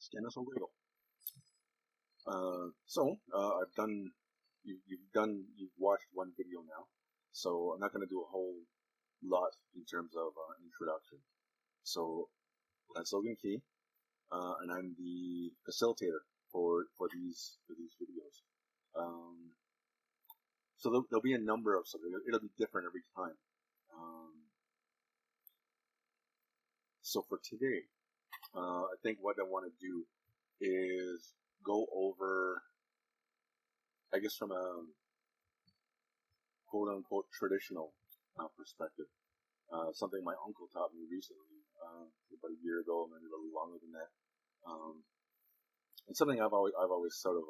Dennis O'Reilly. I've done. You've watched one video now, so I'm not going to do a whole lot in terms of introduction. So, Lance Logan Key, and I'm the facilitator for these videos. So there'll be a number of something. It'll be different every time. So for today, I think what I want to do is go over, I guess, from a quote-unquote traditional perspective. Something my uncle taught me recently, about a year ago, maybe a little longer than that. And something I've always sort of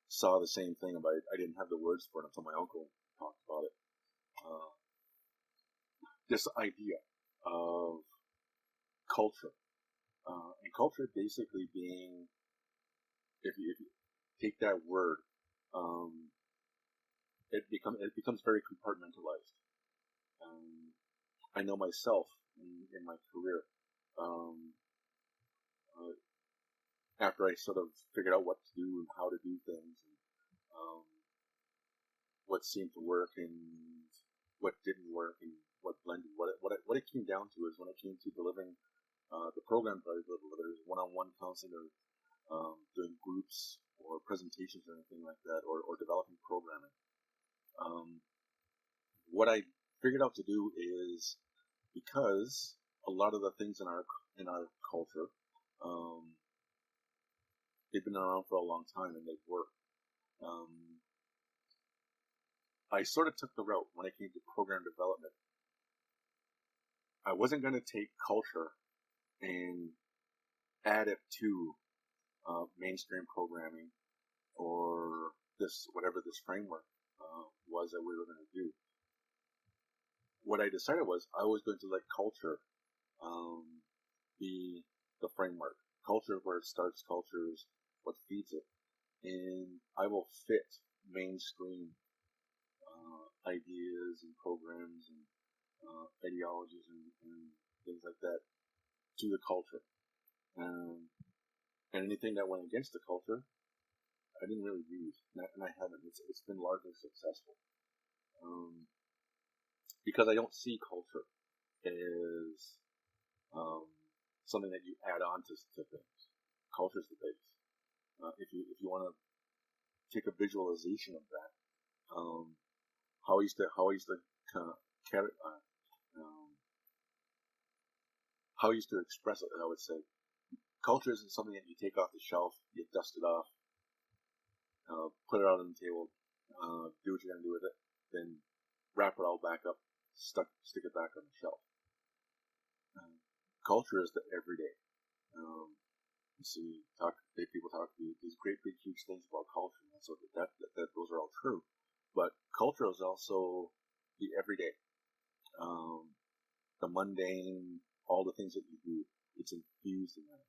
saw the same thing, but I didn't have the words for it until my uncle talked about it. This idea of culture, and culture basically being, if you take that word, it becomes very compartmentalized. I know myself in my career, after I sort of figured out what to do and how to do things, and what seemed to work and what didn't work and what blended. What it came down to is when it came to delivering the program, whether it's one-on-one counseling or doing groups or presentations or anything like that, or developing programming. What I figured out to do is, because a lot of the things in our culture, they've been around for a long time and they've worked. I sort of took the route when it came to program development. I wasn't going to take culture and add it to mainstream programming or whatever this framework was that we were going to do. What I decided was I was going to let culture be the framework. Culture is where it starts. Culture is what feeds it, and I will fit mainstream ideas and programs and ideologies and things like that to the culture. And anything that went against the culture, I didn't really use, and I haven't. It's been largely successful. Because I don't see culture as something that you add on to things. Culture is the base. If you want to take a visualization of that, how I used to how I used to express it, I would say, culture isn't something that you take off the shelf, you dust it off, put it out on the table, do what you're gonna do with it, then wrap it all back up, stick it back on the shelf. Culture is the everyday. You see, people talk these great big huge things about culture, and so that those are all true. But culture is also the everyday, the mundane, all the things that you do. It's infused in that.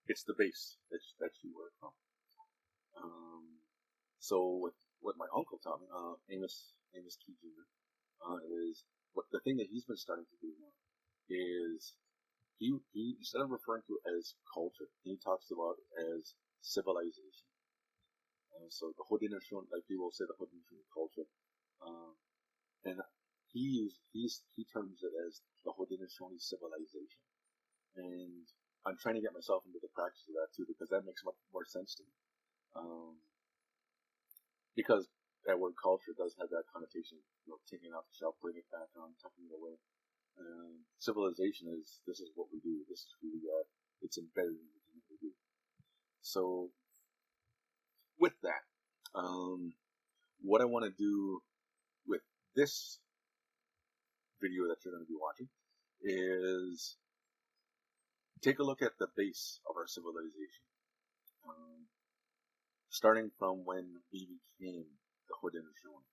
It's the base that you work from. So what my uncle taught me, Amos Key Jr., is the thing that he's been starting to do now is he instead of referring to it as culture, he talks about it as civilization. So the Haudenosaunee, like people say, the Haudenosaunee culture, and he terms it as the Haudenosaunee civilization, and I'm trying to get myself into the practice of that too, because that makes much more sense to me. Because that word culture does have that connotation, taking it off the shelf, putting it back on, tucking it away. Civilization this is what we do, this is who we are, it's embedded in everything that we do. So, with that, what I want to do with this video that you're going to be watching is take a look at the base of our civilization. Starting from when we became the Haudenosaunee.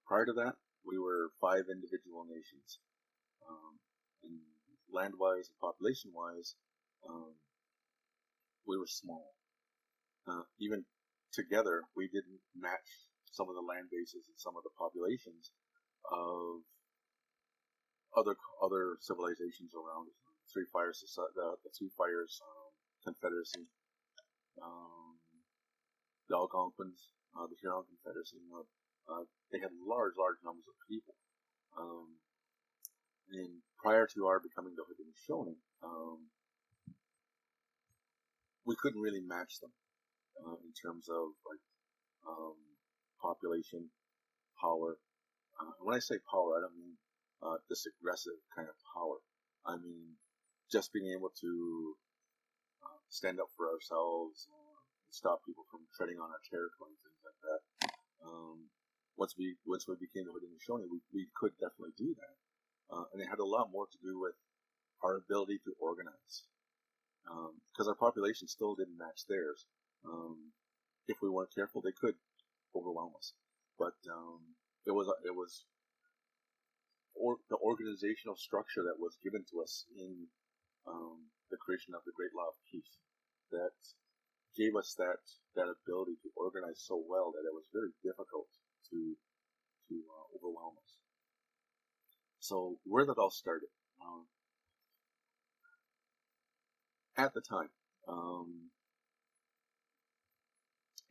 Prior to that, we were 5 individual nations. And land-wise and population-wise, we were small. Even together, we didn't match some of the land bases and some of the populations of other civilizations around it. The Three Fires Confederacy, um, the Algonquins, the Huron Confederacy. They had large numbers of people. And prior to our becoming the Haudenosaunee, we couldn't really match them in terms of like population, power. When I say power, I don't mean this aggressive kind of power. I mean just being able to stand up for ourselves, stop people from treading on our territory, and things like that. Once we became the Haudenosaunee, we could definitely do that, and it had a lot more to do with our ability to organize, because our population still didn't match theirs. If we weren't careful, they could overwhelm us. But it was the organizational structure that was given to us in the creation of the Great Law of Peace that gave us that ability to organize so well that it was very difficult to overwhelm us. So where that all started, at the time,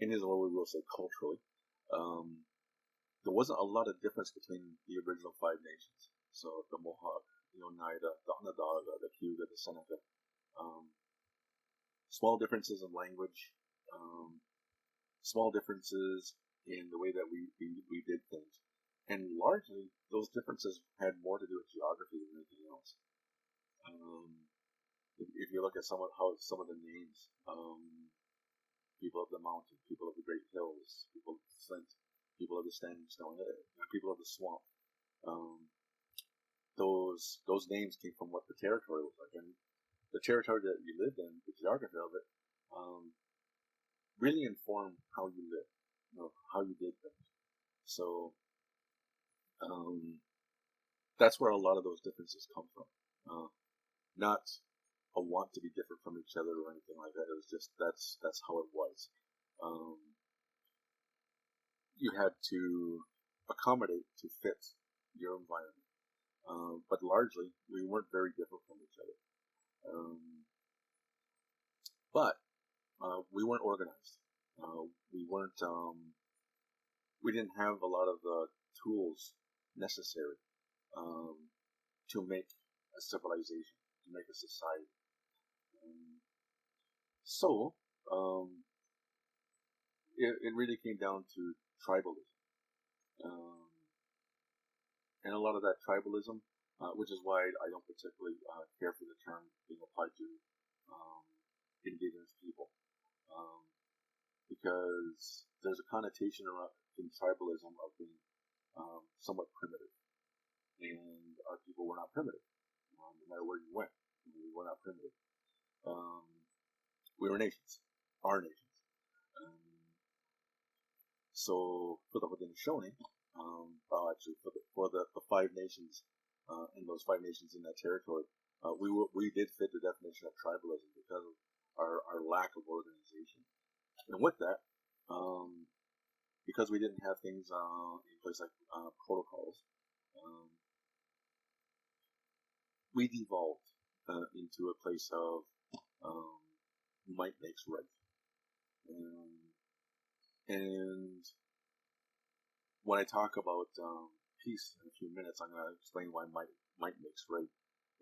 in Israel, we will say culturally, there wasn't a lot of difference between the original five nations. So the Mohawk, the Oneida, the Onondaga, the Cayuga, the Seneca. Small differences in language, small differences in the way that we did things. And largely, those differences had more to do with geography than anything else. If you look at some of the names, people of the mountain, people of the great hills, people of the flint, people of the standing stone, people of the swamp, those names came from what the territory was like. And the territory that you lived in, the geography of it, really informed how you lived, how you did things. So that's where a lot of those differences come from. Not a want to be different from each other or anything like that. It was just that's how it was. You had to accommodate to fit your environment, but largely we weren't very different from each other. But we weren't organized. We weren't. We didn't have a lot of the tools necessary to make a civilization, to make a society. So it really came down to tribalism, and a lot of that tribalism, which is why I don't particularly care for the term being applied to indigenous people, because there's a connotation in tribalism of being somewhat primitive, and our people were not primitive. No matter where you went, we were not primitive. We were nations, our nations. So for the Haudenosaunee, actually for the five nations, and those five nations in that territory, we did fit the definition of tribalism because of our lack of organization. And with that, because we didn't have things in place like protocols, we devolved into a place of might makes right. And when I talk about peace in a few minutes, I'm going to explain why might makes right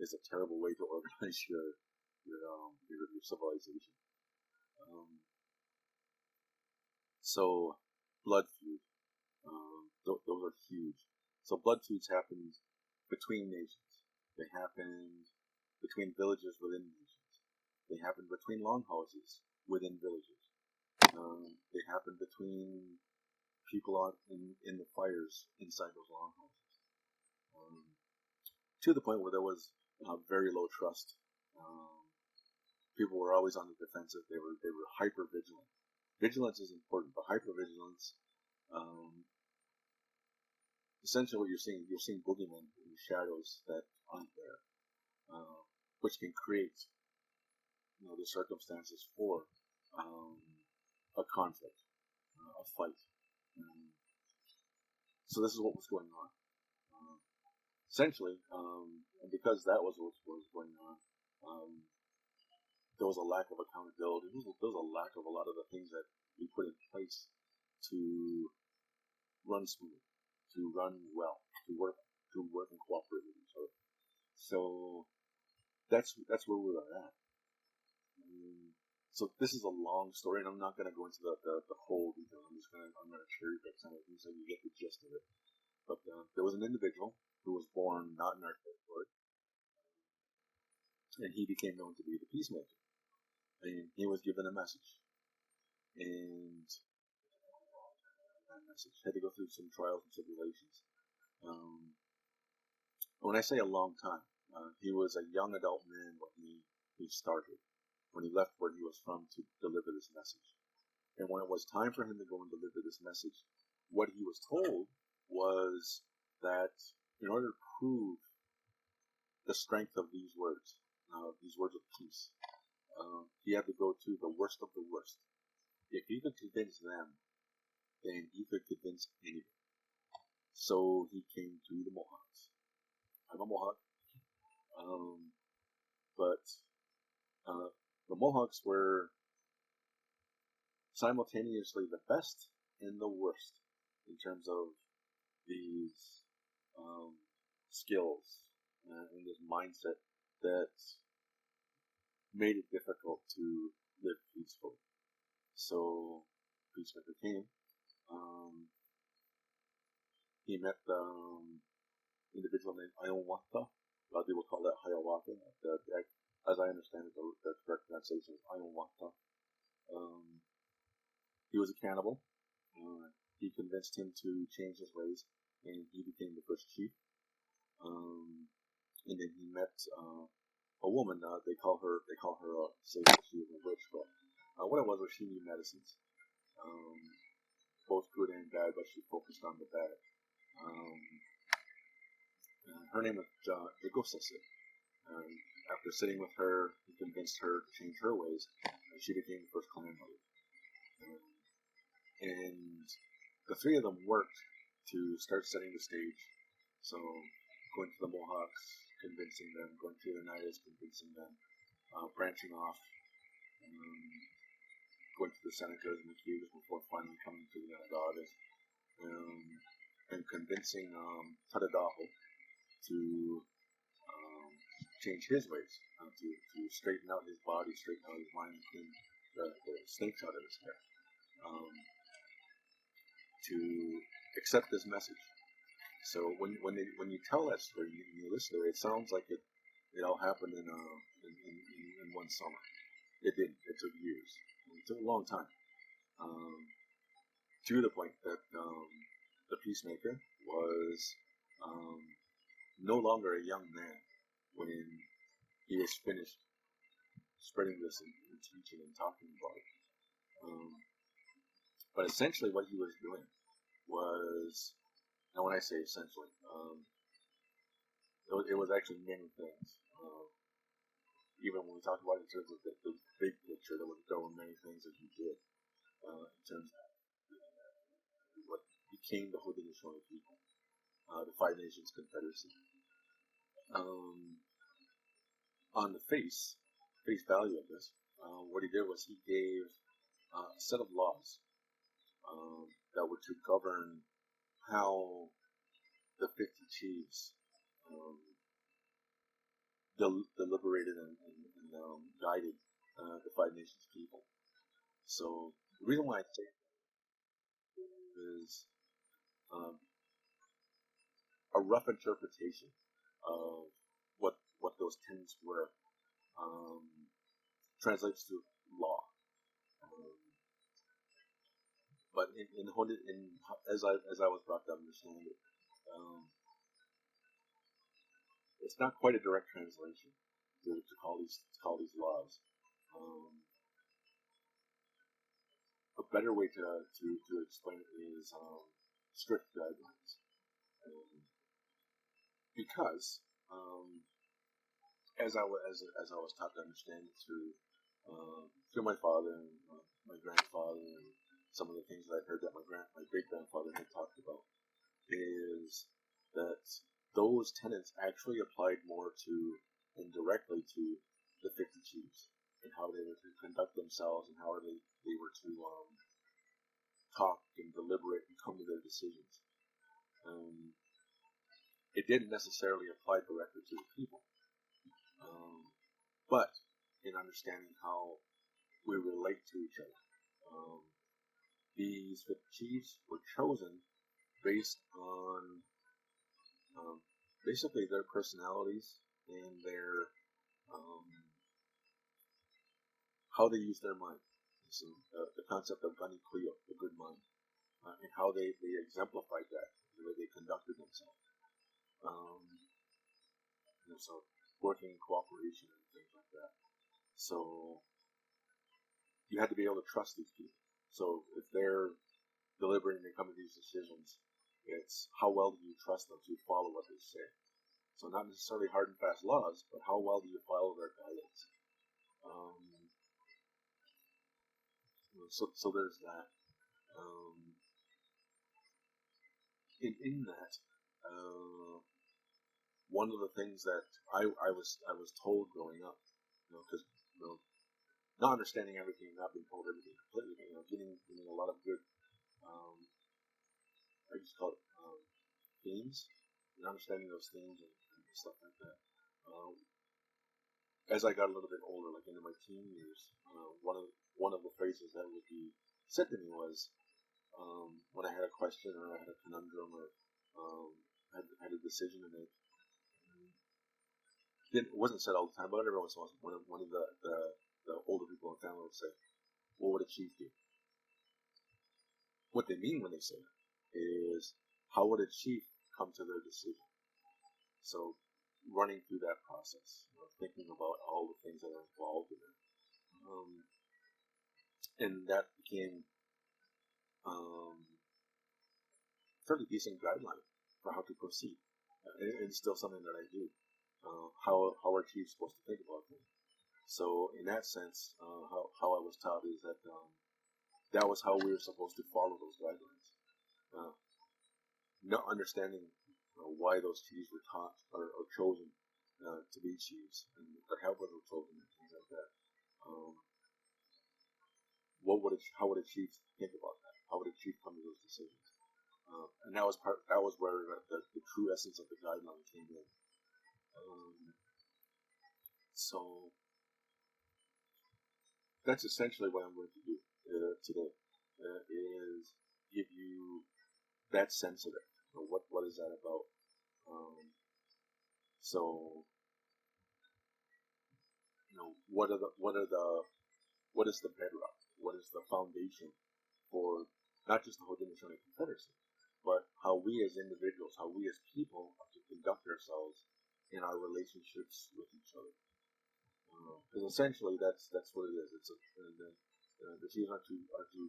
is a terrible way to organize your civilization. So blood feud, those are huge. So blood feuds happened between nations. They happened between villages within nations. They happened between longhouses within villages. They happened between people in the fires inside those longhouses, to the point where there was very low trust. People were always on the defensive. They were hyper vigilant. Vigilance is important, but hyper vigilance, essentially what you're seeing boogeymen in shadows that aren't there, which can create the circumstances for a conflict, a fight. So this is what was going on. essentially, and because that was what was going on, there was a lack of accountability. There was a lack of a lot of the things that we put in place to run smooth, to run well, to work and cooperate with each other. So that's where we were at. So this is a long story, and I'm not going to go into the whole detail. I'm gonna cherry pick some of these so you get the gist of it. But there was an individual who was born not in our territory, and he became known to be the peacemaker. And he was given a message, and that message had to go through some trials and tribulations. Um, when I say a long time, he was a young adult man when he started, when he left where he was from to deliver this message. And when it was time for him to go and deliver this message, what he was told was that in order to prove the strength of these words of peace, he had to go to the worst of the worst. If he could convince them, then he could convince anybody. So he came to the Mohawks. I'm a Mohawk, but the Mohawks were simultaneously the best and the worst in terms of these skills and this mindset that made it difficult to live peacefully. So Peacemaker came. He met the individual named Iowata. A lot of people call that Hiawatha. As I understand it, the correct pronunciation is Iowata. He was a cannibal. He convinced him to change his ways, and he became the first chief. And then he met a woman. They call her say that she was a witch, but what it was she knew medicines, both good and bad, but she focused on the bad. Her name was Jigosese. After sitting with her, he convinced her to change her ways, and she became the first clan mother. And the three of them worked to start setting the stage. So going to the Mohawks, convincing them, going to the Oneidas, convincing them, branching off, going to the Senecas and the Cubes before finally coming to the Onondagas, and convincing Tadadaho to change his ways, to straighten out his body, straighten out his mind, and clean the snakes out of his hair, to accept this message. So when you tell that story, you listen to it, it sounds like it all happened in one summer. It didn't. It took years. It took a long time. To the point that the Peacemaker was no longer a young man when he was finished spreading this and teaching and talking about it. But essentially what he was doing was, and when I say essentially, it was actually many things. Even when we talk about it in terms of the big picture, there were many things that he did in terms of what became the Haudenosaunee people, the Five Nations Confederacy. On the face value of this, what he did was he gave a set of laws that were to govern how the 50 chiefs deliberated and guided the Five Nations people. So the reason why I say that is a rough interpretation of what those tenets were translates to law. But as I was brought to understand it, it's not quite a direct translation to call these laws. A better way to explain it is strict guidelines, because as I was taught to understand it through my father and my grandfather and some of the things that I heard that my great grandfather had talked about, is that those tenets actually applied more to, indirectly to, the 50 chiefs and how they were to conduct themselves and how they were to talk and deliberate and come to their decisions. It didn't necessarily apply directly to the people, but in understanding how we relate to each other. These 50 chiefs were chosen based on basically their personalities and their how they use their mind. So the concept of Gani Kuyo, the good mind, and how they exemplified that, the way they conducted themselves. So working in cooperation and things like that. So you had to be able to trust these people. So if they're deliberating and coming to these decisions, it's how well do you trust them to follow what they say. So not necessarily hard and fast laws, but how well do you follow their guidance. So there's that. In that, one of the things that I was told growing up, because not understanding everything, not being told everything completely, getting a lot of good, I just call it themes, and understanding those themes and stuff like that. As I got a little bit older, like into my teen years, one of the phrases that would be said to me was, when I had a question or I had a conundrum or had a decision to make. It wasn't said all the time, but every once in a while, one of the older people in the family would say, "What would a chief do?" What they mean when they say that is, how would a chief come to their decision? So, running through that process, thinking about all the things that are involved in it, and that became fairly decent guideline for how to proceed. It's still something that I do. How are chiefs supposed to think about things? So in that sense, how I was taught is that that was how we were supposed to follow those guidelines. Not understanding why those chiefs were taught or chosen to be chiefs and how they were chosen and things like that. How would a chief think about that? How would a chief come to those decisions? And that was where the true essence of the guideline came in. So that's essentially what I'm going to do today. Is give you that sense of it. What is that about? So what is the bedrock? What is the foundation for not just the Haudenosaunee Confederacy, but how we as individuals, how we as people are to conduct ourselves in our relationships with each other. Because essentially that's what it is. The teams are to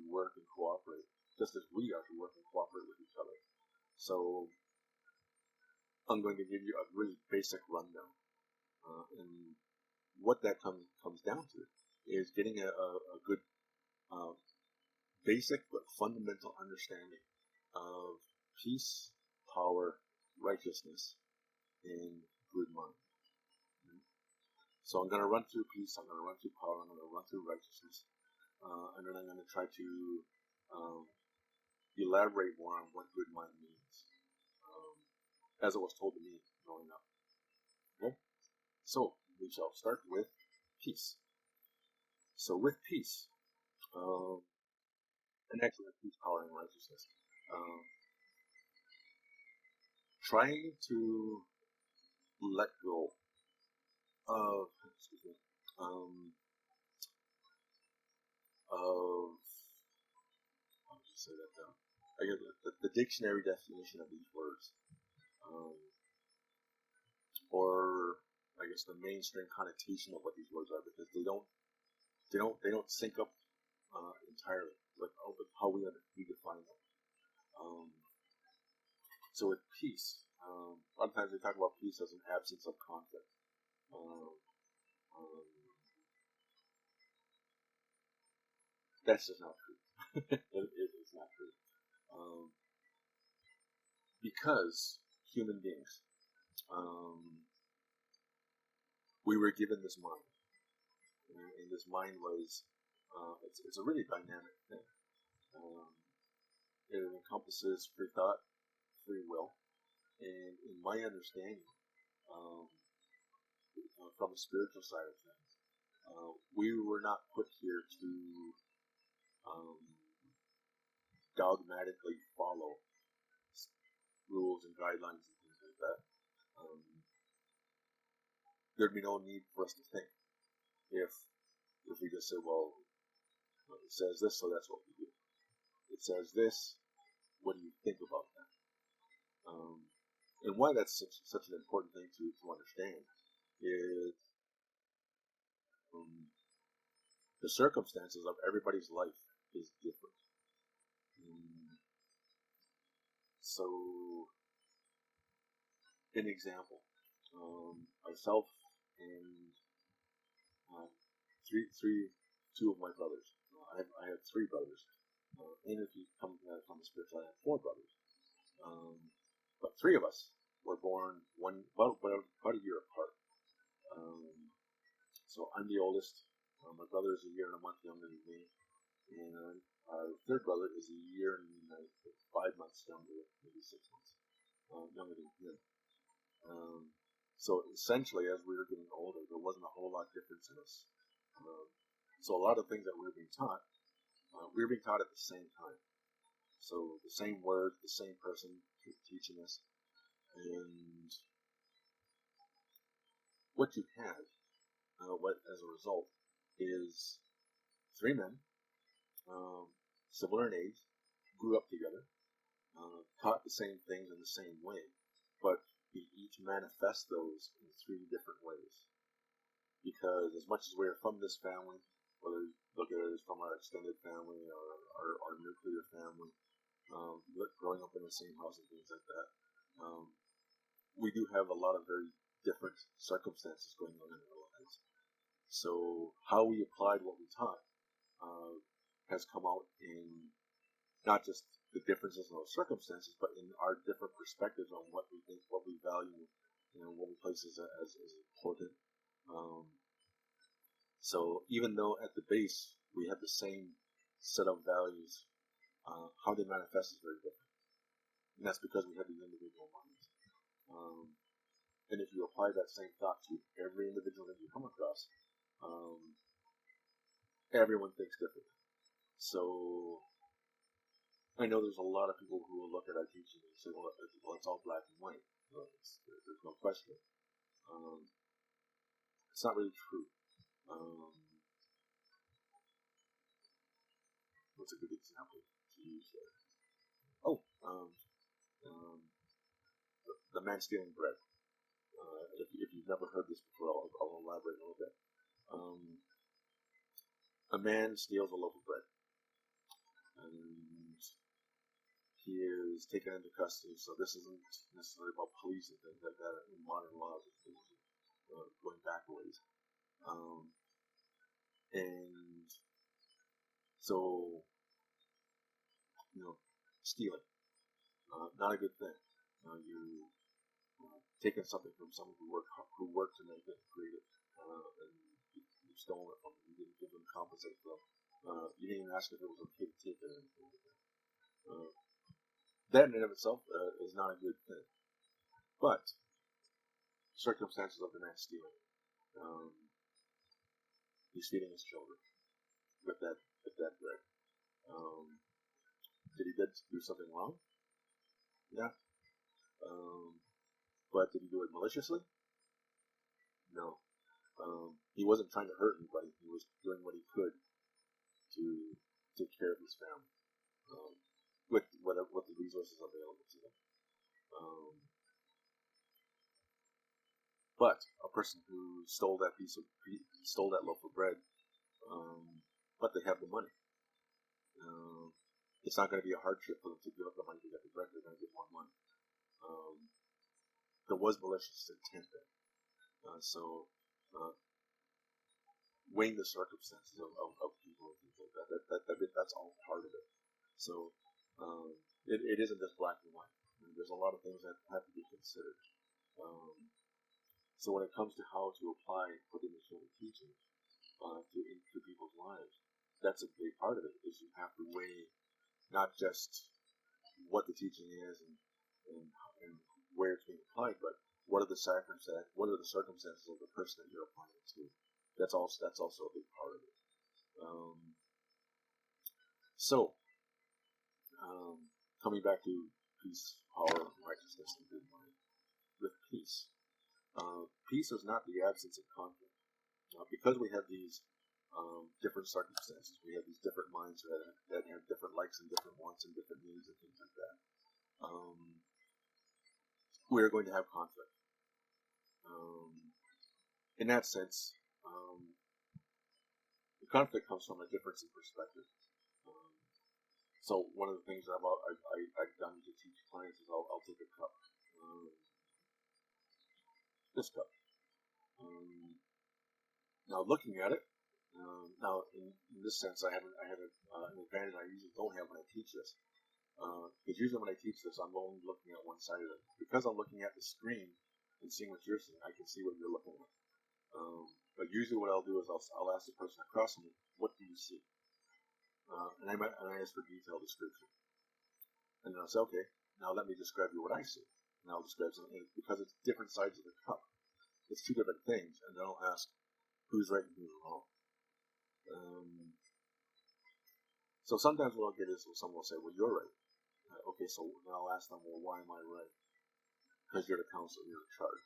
work and cooperate, just as we are to work and cooperate with each other. So I'm going to give you a really basic rundown, and what that comes down to is getting a good basic but fundamental understanding of peace, power, righteousness, and good mind. So I'm going to run through peace, I'm going to run through power, I'm going to run through righteousness, and then I'm going to try to elaborate more on what good mind means, as it was told to me growing up. Okay? So we shall start with peace. So with peace, and actually with peace, power, and righteousness, trying to let go of, I'll just say that down. I guess the dictionary definition of these words, or I guess the mainstream connotation of what these words are, because they don't sync up entirely with how we define them. So with peace, a lot of times we talk about peace as an absence of conflict. That's just not true. It's not true. Because human beings we were given this mind, and this mind was it's a really dynamic thing. Um, it encompasses free thought, free will, and in my understanding, um, from the spiritual side of things, we were not put here to um, dogmatically follow rules and guidelines and things like that. Um, there'd be no need for us to think if we just say, well, it says this, so that's what we do. It says this. What do you think about that? And why that's such an important thing to understand is the circumstances of everybody's life is different. So, an example, myself and two of my brothers. I have three brothers, and if you come from the spiritual, I have four brothers. But three of us were born about a year apart. So I'm the oldest. My brother is a year and a month younger than me, and our third brother is a year and 5 months younger, maybe 6 months younger than him. So essentially, as we were getting older, there wasn't a whole lot of difference in us. So a lot of things that we were being taught at the same time. So the same words, the same person teaching us, and what you have, what as a result, is three men, similar in age, grew up together, taught the same things in the same way, but we each manifest those in three different ways. Because as much as we are from this family, whether you look at it as from our extended family or our nuclear family, growing up in the same house and things like that, we do have a lot of very different circumstances going on in our lives. So how we applied what we taught has come out in not just the differences in those circumstances, but in our different perspectives on what we think, what we value, what we place as important. So even though at the base we have the same set of values, how they manifest is very different. And that's because we have these individual minds. And if you apply that same thought to every individual that you come across, everyone thinks differently. So I know there's a lot of people who will look at our teaching and say, well, it's all black and white. There's no question. It's not really true. What's a good example to use there? Oh, the man stealing bread. If you've never heard this before, I'll elaborate a little bit. A man steals a loaf of bread, and he is taken into custody. So this isn't necessarily about police and things like that in modern laws. Going back a ways. And so, stealing, not a good thing. You taking something from someone who worked to make it, create it, and you stole it from them. You didn't give them compensate for them. You didn't even ask if it was okay to take it or anything like that. That in and of itself is not a good thing. But circumstances of the man stealing, he's feeding his children with that bread. Did he do something wrong? Yeah. But did he do it maliciously? No. He wasn't trying to hurt anybody. He was doing what he could to take care of his family with the resources available to them. But a person who stole that loaf of bread, but they have the money. It's not going to be a hardship for them to give up the money to get the bread. They're going to get more money. There was malicious intent there. So weighing the circumstances of people and things like that's all part of it. So it isn't just black and white. There's a lot of things that have to be considered. So when it comes to how to apply putting the human teaching into people's lives, that's a big part of it, because you have to weigh not just what the teaching is and, and where it's being applied, but what are the circumstances of the person that you're applying it to. That's also a big part of it. So coming back to peace, power, righteousness, and good mind. With peace, peace is not the absence of conflict. Because we have these different circumstances, we have these different minds that have different likes and different wants and different needs and things like that. We are going to have conflict. In that sense, the conflict comes from a difference in perspective. So one of the things I've done to teach clients is I'll take a cup, this cup. Now looking at it, now in this sense I have an advantage I usually don't have when I teach this. Because usually when I teach this, I'm only looking at one side of it. Because I'm looking at the screen and seeing what you're seeing, I can see what you're looking at. But usually what I'll do is I'll ask the person across from me, what do you see? And I ask for detailed description. And then I'll say, okay, now let me describe you what I see. And I'll describe something, because it's different sides of the cup. It's two different things, and then I'll ask who's right and who's wrong. So sometimes what I'll get is someone will say, well, you're right. Okay, so then I'll ask them, well, why am I right? Because you're the counselor, you're in charge.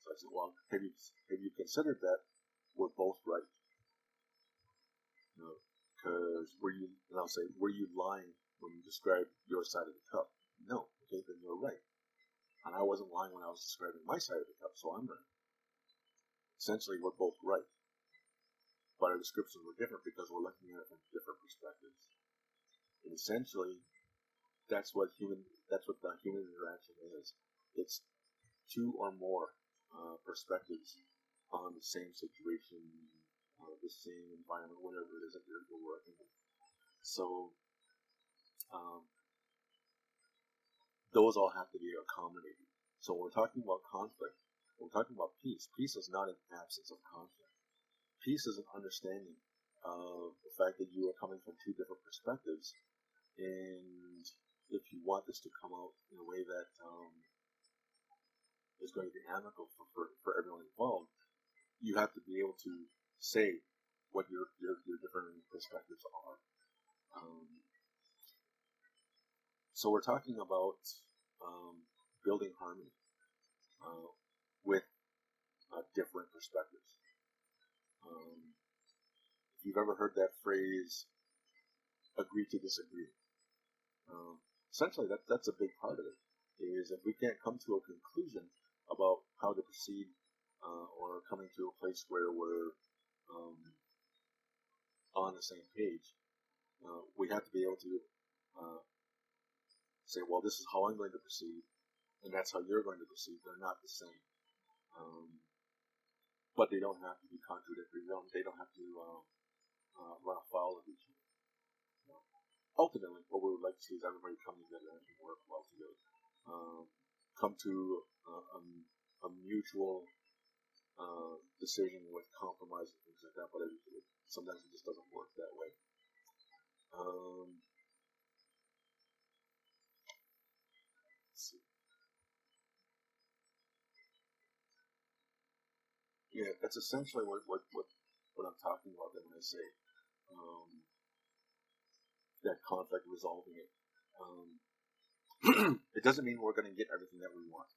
So I said, well, have you considered that we're both right? Because and I'll say, were you lying when you described your side of the cup? No. Okay, then you're right. And I wasn't lying when I was describing my side of the cup, so I'm right. Essentially, we're both right. But our descriptions were different because we're looking at it from different perspectives. And essentially, that's what the human interaction is. It's two or more perspectives on the same situation, the same environment, whatever it is that you're working with. So those all have to be accommodated. So when we're talking about conflict, when we're talking about peace, peace is not an absence of conflict. Peace is an understanding of the fact that you are coming from two different perspectives, and if you want this to come out in a way that is going to be amicable for everyone involved, you have to be able to say what your different perspectives are. So we're talking about building harmony with different perspectives. If you've ever heard that phrase, agree to disagree, essentially that's a big part of it. Is if we can't come to a conclusion about how to proceed, or coming to a place where we're on the same page, we have to be able to say, well, this is how I'm going to proceed, and that's how you're going to proceed. They're not the same, but they don't have to be contradictory. They don't have to run afoul of each other. Ultimately, what we would like to see is everybody come together and work well together. Come to a mutual decision with compromise and things like that, but sometimes it just doesn't work that way. Let's see. Yeah, that's essentially what I'm talking about when I say that conflict, resolving it. It doesn't mean we're going to get everything that we want,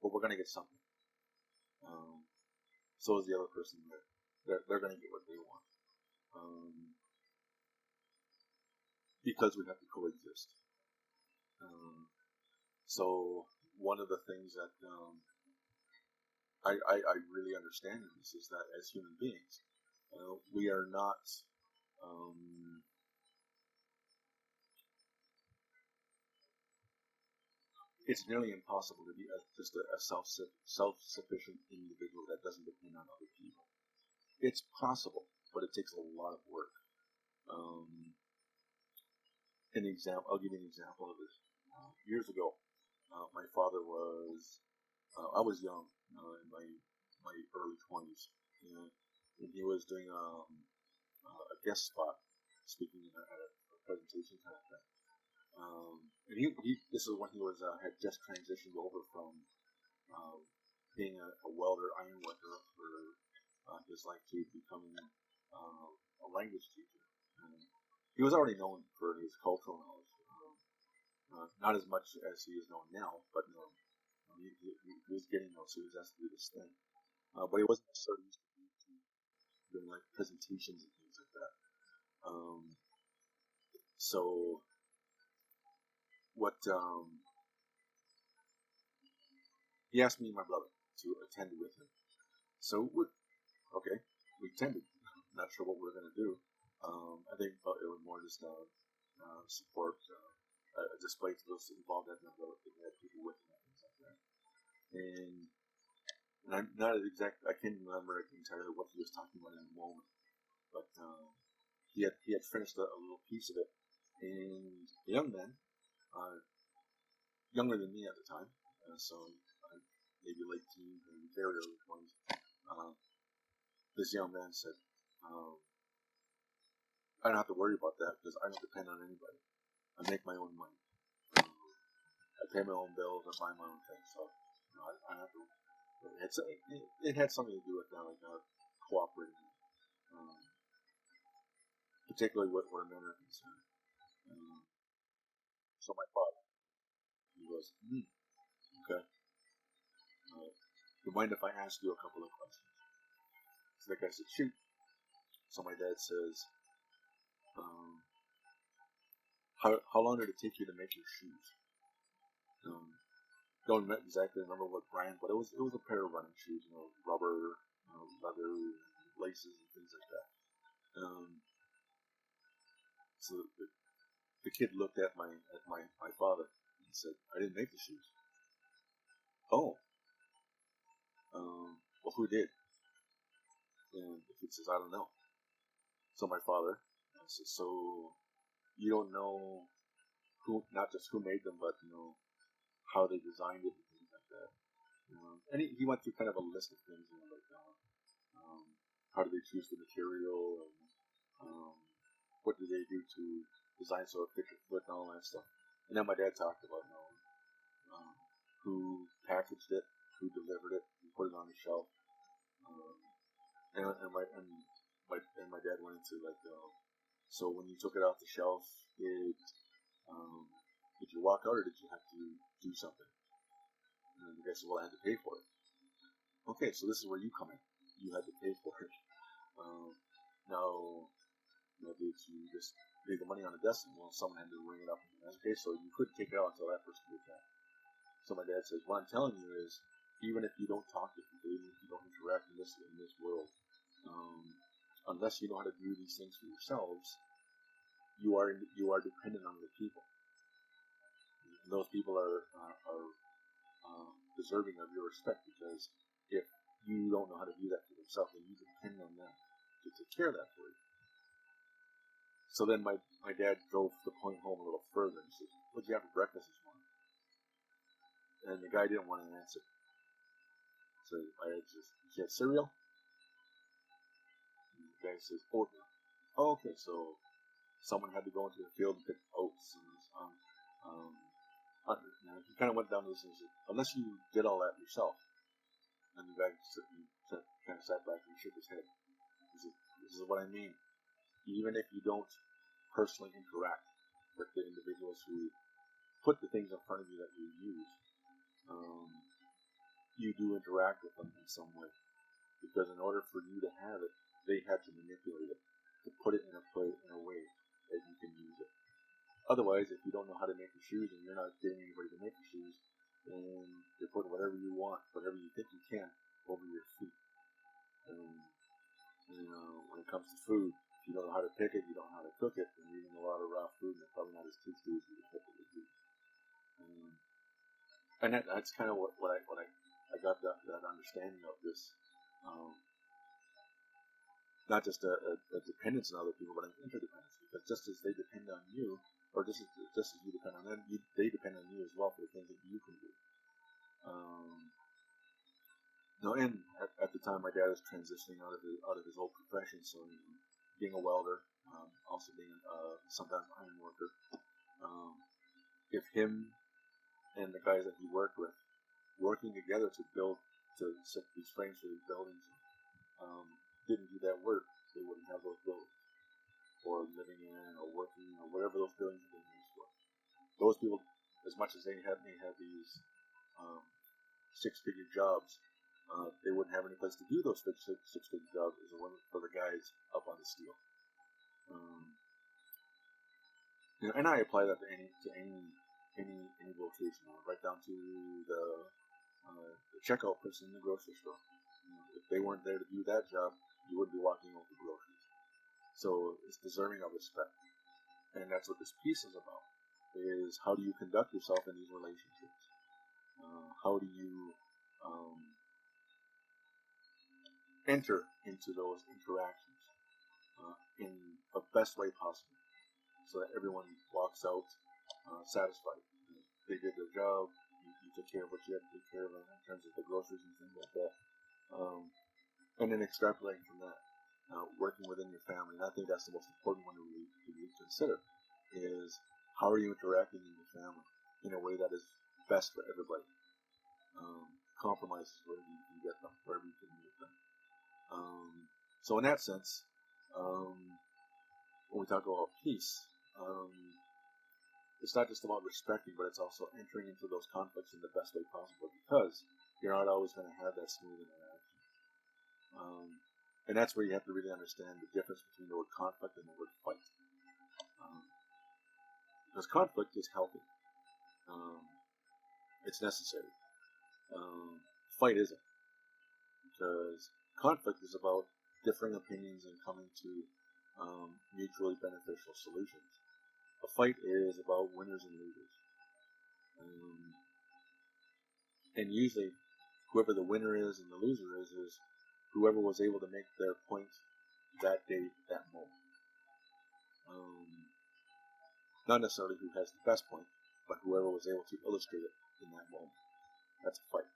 but we're going to get something. So is the other person there. They're going to get what they want. Because we have to coexist. So one of the things that I really understand in this is that as human beings, we are not it's nearly impossible to be just a self-sufficient individual that doesn't depend on other people. It's possible, but it takes a lot of work. I'll give you an example of this. Years ago, my father was, I was young, in my early 20s, and he was doing a guest spot, speaking at a presentation kind of thing. And this is when he was had just transitioned over from um, being a welder, iron worker for his life to becoming a language teacher. He was already known for his cultural knowledge, not as much as he is known now, but he was getting those, so he was asked to do this thing. But he wasn't necessarily used to doing like presentations and things like that. So what he asked me and my brother to attend with him. So okay, we attended. Not sure what we were going to do. I think it was more just support, a display to those involved that number. They had people with them and things like that. And I'm not I can't remember entirely what he was talking about in the moment, but he had finished a little piece of it, and a young man, younger than me at the time, so maybe late teens, maybe very early 20s. This young man said, I don't have to worry about that because I don't depend on anybody. I make my own money. I pay my own bills. I buy my own things. So I have to. It had something to do with that, like cooperating, particularly where men are concerned. So my father, he goes, okay. You mind if I ask you a couple of questions? So the guy said, shoot. So my dad says, how long did it take you to make your shoes? Don't exactly remember what brand, but it was a pair of running shoes, rubber, leather, laces, and things like that. So the kid looked at my father and said, I didn't make the shoes. Oh. Well, who did? And the kid says, I don't know. So my father says, so you don't know who, not just who made them, but how they designed it and things like that. And he went through kind of a list of things, like how do they choose the material, and what do they do to design so it fits your foot and all that stuff. And then my dad talked about who packaged it, who delivered it, who put it on the shelf. And my dad went into like, so when you took it off the shelf, did you walk out or did you have to do something? And the guy said, well, I had to pay for it. Okay, so this is where you come in. You had to pay for it. Now, did you just leave the money on the desk and someone had to ring it up? And okay, so you couldn't take it out until that person did that. So my dad says, what I'm telling you is, even if you don't talk to people, even if you don't interact in this world, unless you know how to do these things for yourselves, you are dependent on other people. And those people are deserving of your respect, because if you don't know how to do that for yourself, then you depend on them to take care of that for you. So then my dad drove the point home a little further and said, what'd you have for breakfast this morning? And the guy didn't want to answer. So I had cereal? And the guy says, oatmeal. Oh, okay, so someone had to go into the field and pick oats. And he kind of went down this and said, unless you did all that yourself. And the guy kind of sat back and shook his head. He said, this is what I mean. Even if you don't personally interact with the individuals who put the things in front of you that you use, you do interact with them in some way. Because in order for you to have it, they had to manipulate it to put it in a way that you can use it. Otherwise, if you don't know how to make your shoes and you're not getting anybody to make your shoes, then you're putting whatever you want, whatever you think you can, over your feet. When it comes to food, if you don't know how to pick it, you don't know how to cook it, and you're eating a lot of raw food, and it's probably not as tasty as you typically do. And that's kind of what I got that understanding of this. Not just a dependence on other people, but an interdependence. Because just as they depend on you, or just as you depend on them, they depend on you as well for the things that you can do. No, and at the time, my dad was transitioning out of his old profession, so being a welder, also being sometimes iron worker. If him and the guys that he worked with working together to set these frames for these buildings, didn't do that work, they wouldn't have those buildings, or living in, or working, or whatever those buildings are being used for. Those people, as much as may have these six-figure jobs, they wouldn't have any place to do those six-figure jobs as it wasn't for the guys up on the steel. And I apply that to any vocation, right down to the checkout person in the grocery store. If they weren't there to do that job, you wouldn't be walking over the groceries. So it's deserving of respect, and that's what this piece is about: is how do you conduct yourself in these relationships? How do you enter into those interactions in the best way possible, so that everyone walks out satisfied. They did their job. You took care of what you had to take care of in terms of the groceries and things like that. And then extrapolating from that, working within your family. And I think that's the most important one to really consider, is how are you interacting in your family in a way that is best for everybody. Compromises wherever you can get them, wherever you can make them. So in that sense, when we talk about peace, it's not just about respecting, but it's also entering into those conflicts in the best way possible, because you're not always going to have that smooth interaction. And that's where you have to really understand the difference between the word conflict and the word fight. Because conflict is healthy. It's necessary. Fight isn't. Because conflict is about differing opinions and coming to mutually beneficial solutions. A fight is about winners and losers. And usually, whoever the winner is and the loser is whoever was able to make their point that day, that moment. Not necessarily who has the best point, but whoever was able to illustrate it in that moment. That's a fight.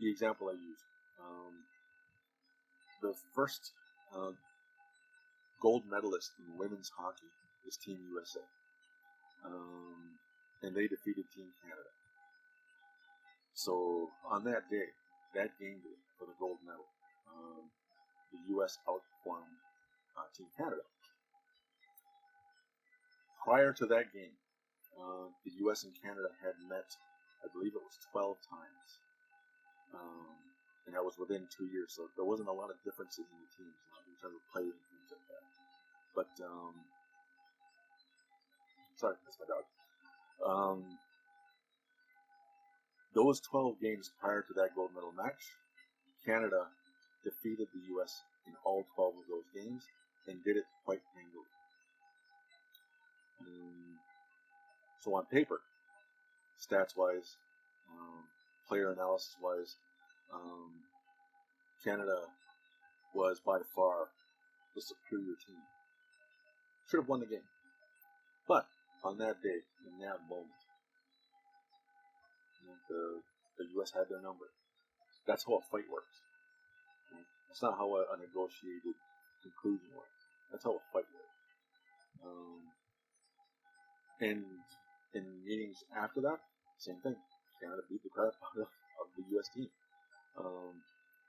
The example I used, the first gold medalist in women's hockey is Team USA. And they defeated Team Canada. So on that day, that game day for the gold medal, the U.S. outperformed Team Canada. Prior to that game, the U.S. and Canada had met, I believe it was 12 times. And that was within 2 years, so there wasn't a lot of differences in the teams in terms of players and things like that. But, sorry, that's my dog. Those 12 games prior to that gold medal match, Canada defeated the U.S. in all 12 of those games and did it quite handily. So on paper, stats-wise, player analysis-wise, Canada was by far the superior team. Should have won the game. But on that day, in that moment, the U.S. had their number. That's how a fight works. That's not how a negotiated conclusion works. That's how a fight works. And in meetings after that, same thing. Canada beat the crap out of the U.S. team.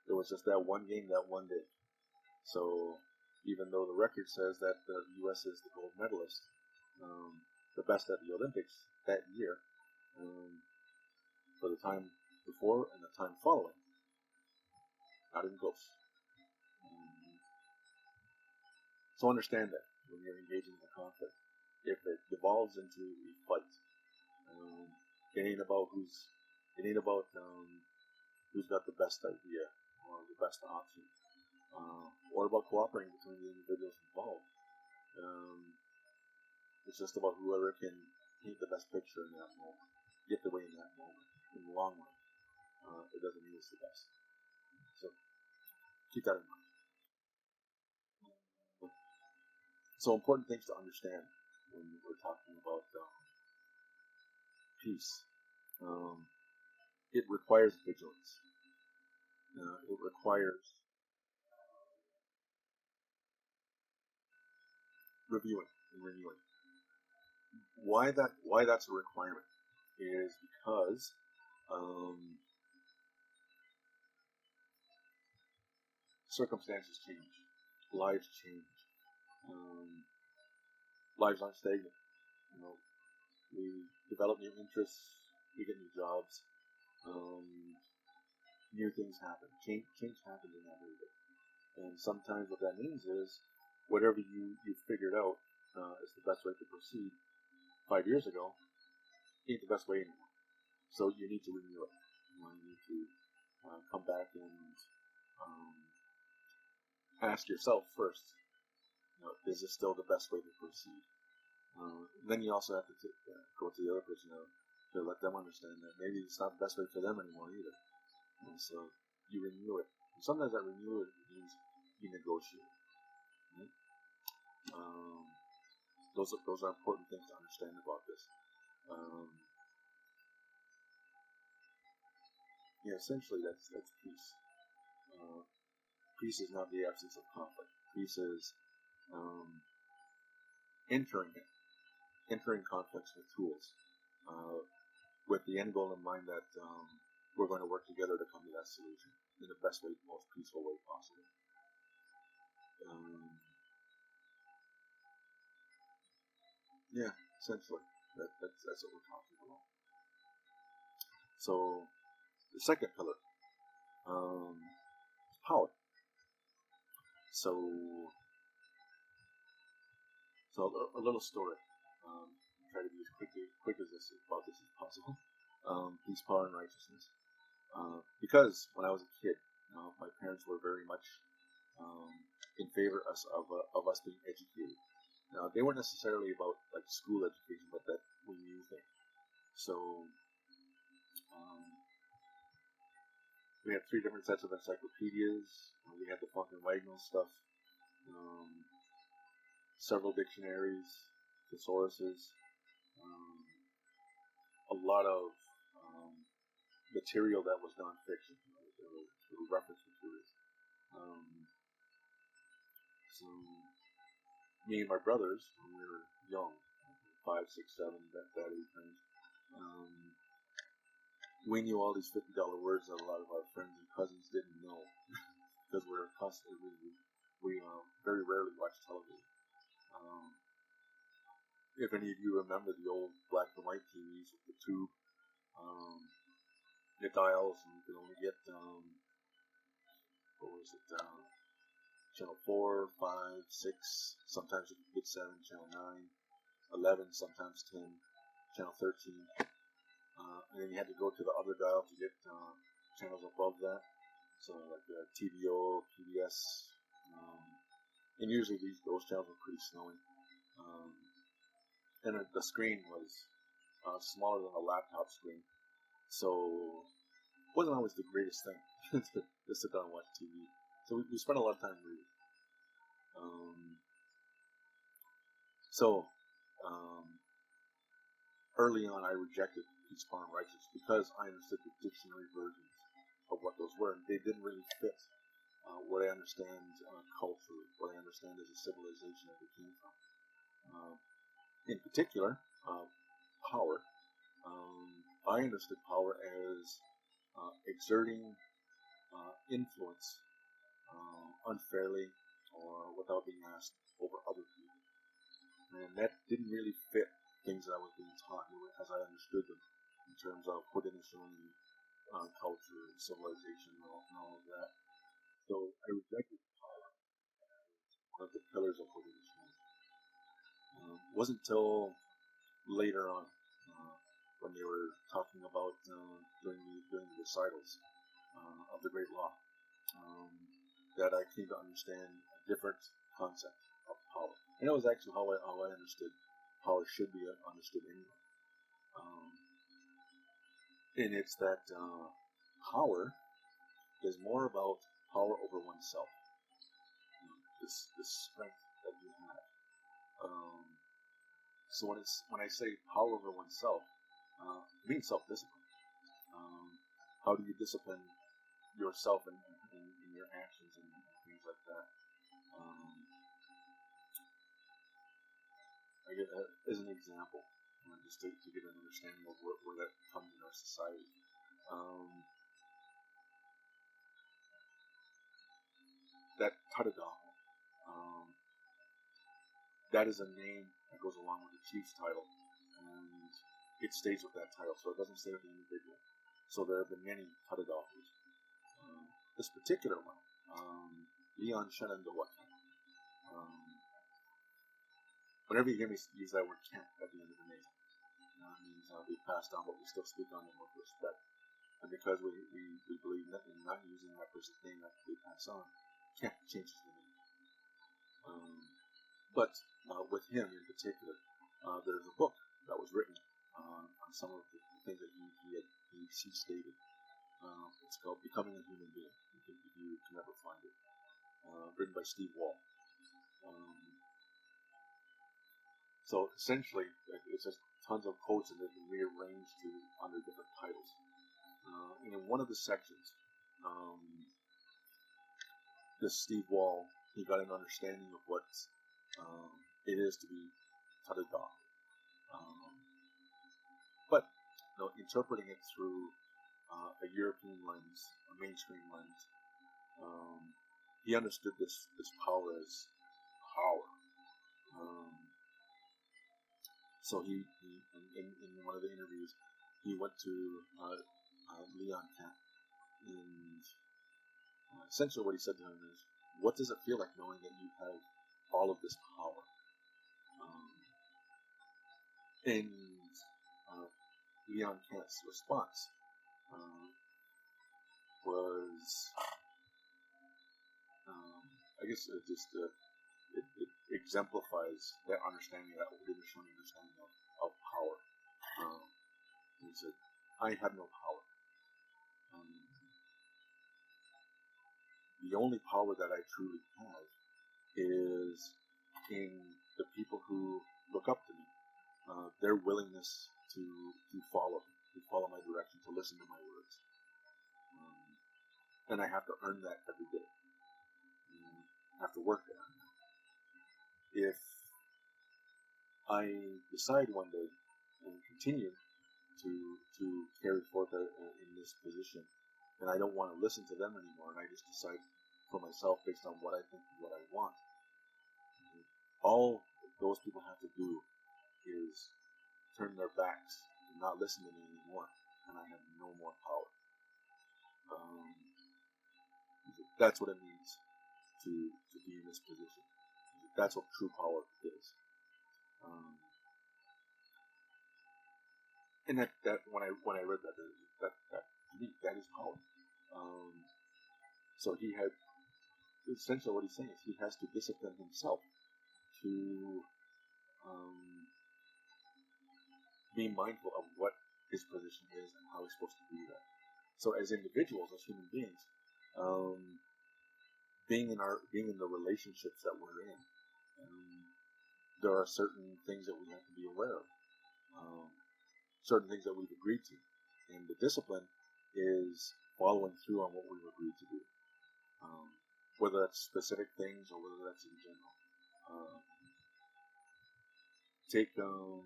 It was just that one game, that one day. So even though the record says that the U.S. is the gold medalist, the best at the Olympics that year, for the time before and the time following, not even close. So understand that when you're engaging in a conflict, if it devolves into a fight, it ain't about who's got the best idea or the best option, or about cooperating between the individuals involved. It's just about whoever can paint the best picture in that moment, get the way in that moment. In the long run, it doesn't mean it's the best. So keep that in mind. So important things to understand when we're talking about peace. It requires vigilance. It requires reviewing and renewing. Why that's a requirement is because circumstances change, lives change, um, lives aren't stagnant. You know, we develop new interests, we get new jobs, new things happen. Change happens in that area. And sometimes what that means is whatever you figured out is the best way to proceed 5 years ago ain't the best way anymore. So you need to renew it. You need to come back and um, ask yourself first, is this still the best way to proceed? Then you also have to go to the other person to let them understand that maybe it's not the best way for them anymore either. And so you renew it. And sometimes that renewal means you negotiate. Right? Those are important things to understand about this. Essentially that's peace. Peace is not the absence of conflict. Peace is entering conflicts with tools, with the end goal in mind that we're going to work together to come to that solution in the best way, most peaceful way possible. Essentially, that's what we're talking about. So, the second pillar, power. So a little story. Try to be as quick as this about this as possible. Peace, power, and righteousness. Because when I was a kid, my parents were very much in favor of us being educated. Now, they weren't necessarily about like school education, but that we knew things. So we had 3 different sets of encyclopedias. We had the Funk and Wagnall stuff, several dictionaries, thesauruses, a lot of material that was nonfiction. There were reference materials. So me and my brothers, when we were young, 5, 6, 7, that age range, we knew all these $50 words that a lot of our friends and cousins didn't know because we were constantly reading. We very rarely watched television. If any of you remember the old black and white TVs with the tube, the dials, and you could only get what was it? Channel 4, 5, 6. Sometimes you could get 7, channel 9, 11, sometimes 10, channel 13. And then you had to go to the other dial to get channels above that. So like TVO, PBS, and usually those channels were pretty snowy. And the screen was smaller than a laptop screen, so it wasn't always the greatest thing to sit down and watch TV. So we spent a lot of time reading. Early on, I rejected Peace, Power, and Righteousness because I understood the dictionary versions of what those were, and they didn't really fit what I understand culturally, what I understand as a civilization that we came from. In particular, power. I understood power as exerting influence unfairly or without being asked over other people. And that didn't really fit things that I was being taught as I understood them in terms of Haudenosaunee culture and civilization and all of that. So I rejected power as one of the pillars of Haudenosaunee. It wasn't until later on when they were talking about during the recitals of the Great Law that I came to understand a different concept of power. And it was actually how I understood power should be understood anyway. And it's that power is more about power over oneself. This strength that you have. So when I say power over oneself, it means self-discipline. How do you discipline yourself in your actions and things like that? I get as an example, just to get an understanding of where that comes in our society. That Tadadaho, that is a name that goes along with the chief's title, and it stays with that title, so it doesn't stay with the individual. So there have been many Tadadahos. This particular one, Leon Shenandoah. Whenever you hear me use that word "can't" at the end of the name, it means we passed on, but we still speak on them with respect. And because we believe in not using that person's name after they pass on, can't change the name. But with him in particular, there's a book that was written on some of the things that he stated. It's called Becoming a Human Being. If you can ever find it. Written by Steve Wall. So essentially, it's just tons of quotes and they've been rearranged under different titles. And in one of the sections, this Steve Wall, he got an understanding of what it is to be Tadada. But interpreting it through a European lens, a mainstream lens, he understood this power as power. So he in one of the interviews, he went to Leon Kent, and essentially what he said to him is, "What does it feel like knowing that you have all of this power?" And Leon Kent's response was, I guess, it exemplifies that understanding, that Haudenosaunee understanding of power. He said, "I have no power. The only power that I truly have is in the people who look up to me, their willingness to follow my direction, to listen to my words. And I have to earn that every day. I have to work to earn that. If I decide one day and continue to carry forth in this position, and I don't want to listen to them anymore, and I just decide for myself based on what I think and what I want, all those people have to do is turn their backs and not listen to me anymore, and I have no more power." That's what it means to be in this position. That's what true power is. And that when I read that to me, that is power. So he had, essentially what he's saying is he has to discipline himself to be mindful of what his position is and how he's supposed to do that. So as individuals, as human beings, being in the relationships that we're in, there are certain things that we have to be aware of, certain things that we've agreed to, and the discipline is following through on what we've agreed to do, whether that's specific things or whether that's in general. Take the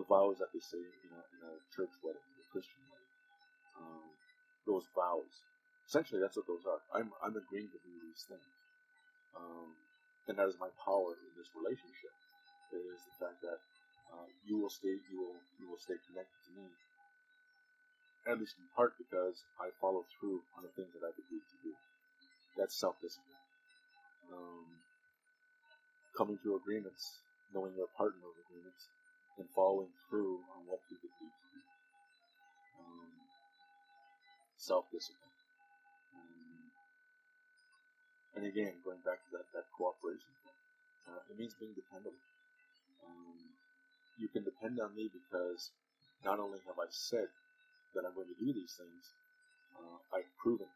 vows that they say in a church wedding, a Christian wedding. Those vows. Essentially, that's what those are. I'm agreeing to do these things, and that is my power in this relationship. It is the fact that you will stay connected to me, at least in part because I follow through on the things that I've agreed to do. That's self-discipline. Coming to agreements, knowing your partner's agreements, and following through on what you've agreed to do. Self-discipline. And again, going back to that cooperation thing, it means being dependable. You can depend on me because not only have I said that I'm going to do these things, I've proven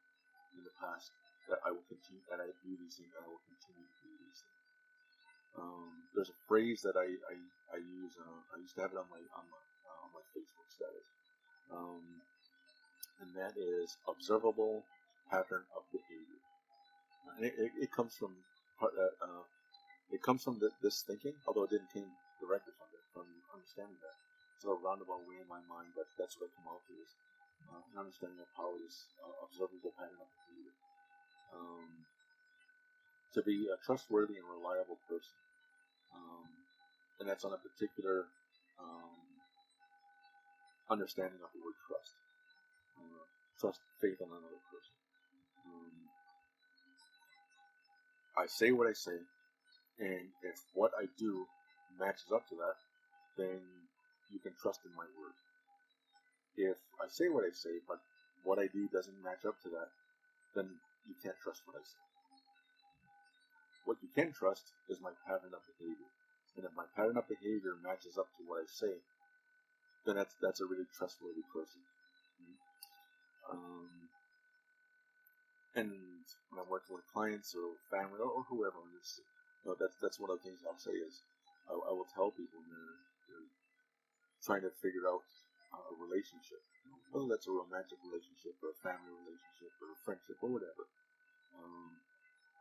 in the past that I will continue, that I do these things, and I will continue to do these things. there's a phrase that I use. I used to have it on my Facebook status, um, and that is observable pattern of behavior. And it comes from it comes from this thinking, although it didn't came directly from understanding that. So a roundabout way in my mind, but that's what I come out to is an understanding of how this observable pattern of behavior. To be a trustworthy and reliable person. And that's on a particular understanding of the word trust. Trust, faith in another person. I say what I say, and if what I do matches up to that, then you can trust in my word. If I say what I say, but what I do doesn't match up to that, then you can't trust what I say. What you can trust is my pattern of behavior. And if my pattern of behavior matches up to what I say, then that's a really trustworthy person. And when I'm working with clients or family or whoever, that's one of the things I'll say is I will tell people when they're trying to figure out a relationship, whether that's a romantic relationship or a family relationship or a friendship or whatever.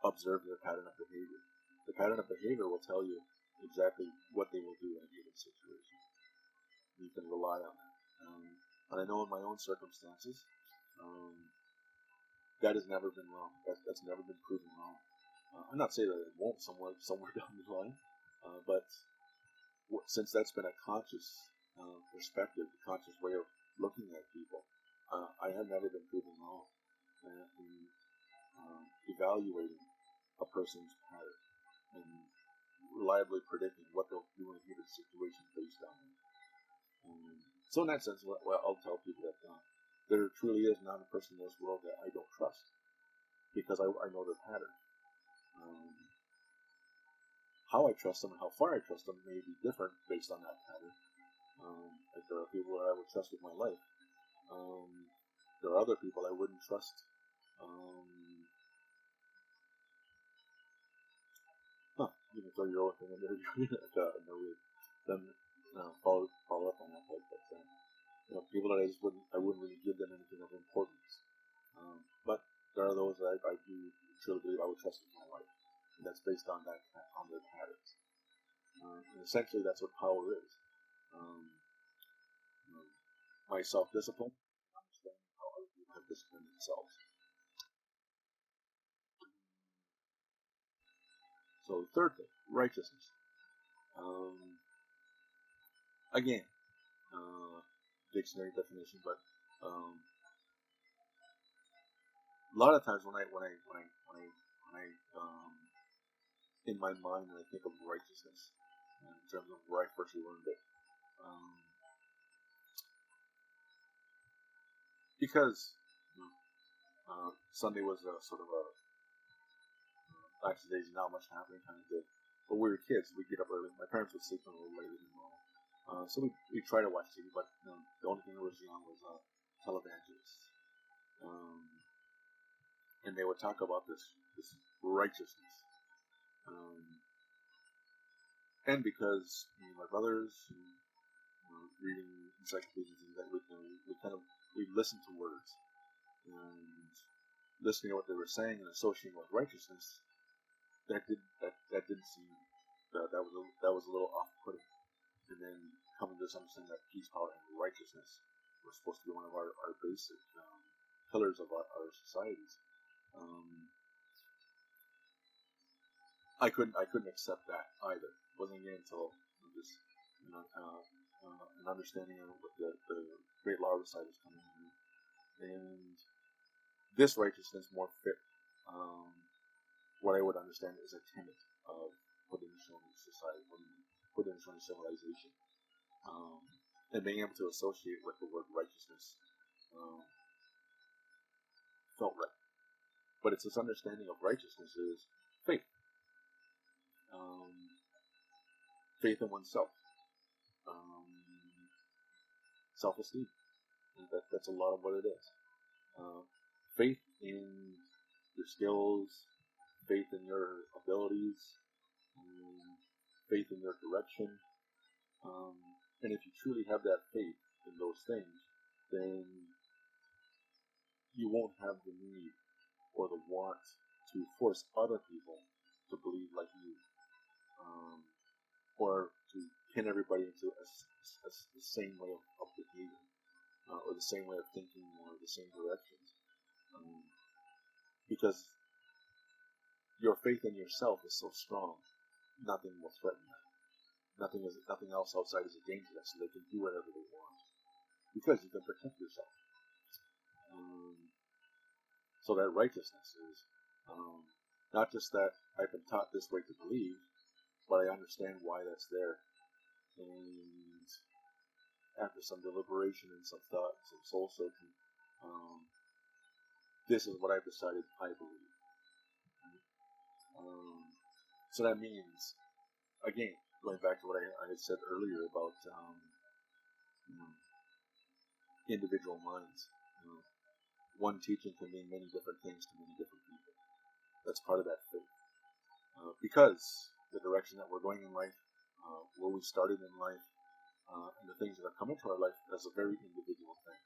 Observe their pattern of behavior. The pattern of behavior will tell you exactly what they will do in a given situation. You can rely on that. And I know in my own circumstances, that has never been wrong. That's never been proven wrong. I'm not saying that it won't somewhere down the line, but since that's been a conscious perspective, a conscious way of looking at people, I have never been proven wrong in evaluating a person's pattern and reliably predicting what they'll do in a given situation based on it. So in that sense, I'll tell people that there truly is not a person in this world that I don't trust because I know their pattern. How I trust them and how far I trust them may be different based on that pattern. Like there are people that I would trust with my life. There are other people I wouldn't trust. You can throw your own thing in there. Then follow up on that. But people that I wouldn't really give them anything of importance. But there are those that I do truly believe I would trust with my life. And that's based on their patterns. And essentially, that's what power is. My self-discipline, understanding how other people have disciplined themselves. So the third thing, righteousness. Again, dictionary definition, but a lot of times when I in my mind when I think of righteousness in terms of where I first learned it, because Sunday was a sort of a lackadaisy, not much happening kind of day. But we were kids, we'd get up early. My parents would sleep a little later than normal. So we try to watch TV, but the only thing that was on was televangelists. And they would talk about this righteousness. And because my brothers reading encyclopedias and that we listened to words and listening to what they were saying and associating with righteousness, that didn't seem that was a little off-putting. And then coming to this understanding that peace, power, and righteousness were supposed to be one of our basic pillars of our societies. I couldn't accept that either. It wasn't again until just an understanding of what the great law of the side was coming in, and this righteousness more fit what I would understand as a tenet of Haudenosaunee society, Haudenosaunee civilization, and being able to associate with the word righteousness felt right. But it's this understanding of righteousness is faith. Faith in oneself. Self-esteem. That's a lot of what it is. Faith in your skills, faith in your abilities, faith in your direction. And if you truly have that faith in those things, then you won't have the need or the want to force other people to believe like you, or to pin everybody into the same way of behaving, or the same way of thinking, or the same directions. Because your faith in yourself is so strong, nothing will threaten that. Nothing else outside is a danger to that, so they can do whatever they want because you can protect yourself. So that righteousness is not just that I've been taught this way to believe, but I understand why that's there. And after some deliberation and some thought, and some soul searching, this is what I've decided I believe. So that means, again, going back to what I had said earlier about individual minds. One teaching can mean many different things to many different people. That's part of that faith. Because the direction that we're going in life, where we started in life, and the things that have come into our life, that's a very individual thing.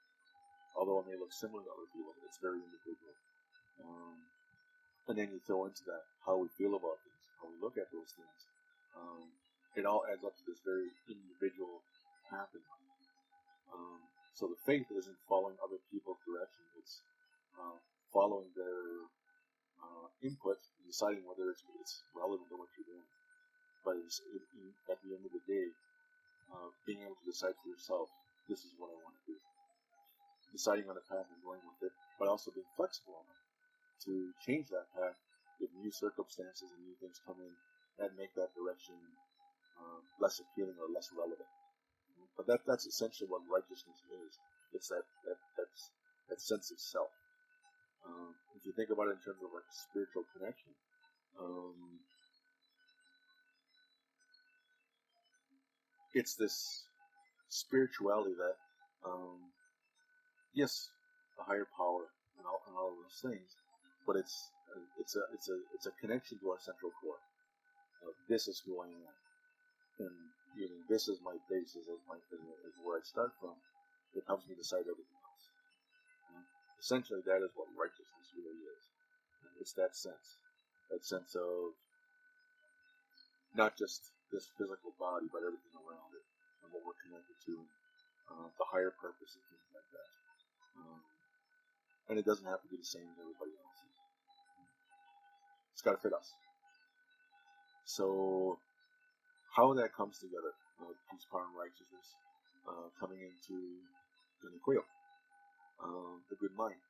Although it may look similar to other people, it's very individual. And then you throw into that how we feel about things, how we look at those things. It all adds up to this very individual happening. So the faith isn't following other people's direction. It's following their input and deciding whether it's relevant to what you're doing. But at the end of the day, being able to decide for yourself, this is what I want to do. Deciding on a path and going with it, but also being flexible enough to change that path if new circumstances and new things come in and make that direction less appealing or less relevant. But that's essentially what righteousness is. It's that sense of self. If you think about it in terms of like spiritual connection, it's this spirituality that, yes, a higher power and all of those things, but it's a connection to our central core. This is who I am, and this is my basis, is where I start from. It helps me decide everything else. Essentially, that is what righteousness really is. It's that sense of not just this physical body, but everything around it, and what we're connected to, the higher purpose and things like that. And it doesn't have to be the same as everybody else's. It's got to fit us. So, how that comes together, peace, power, and righteousness, coming into Gunny the good mind.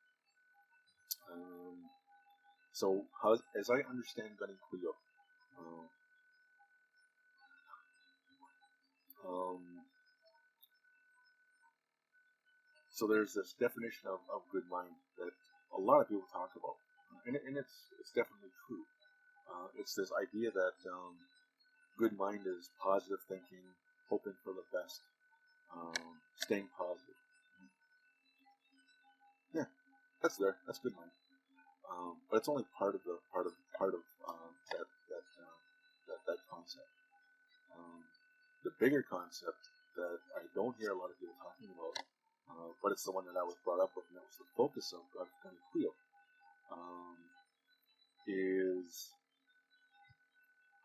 So, as I understand Gunny so there's this definition of good mind that a lot of people talk about, and it's definitely true. It's this idea that good mind is positive thinking, hoping for the best, staying positive. Yeah, that's there. That's good mind. But it's only part of that concept. The bigger concept that I don't hear a lot of people talking about, but it's the one that I was brought up with, and that was the focus of Gunny is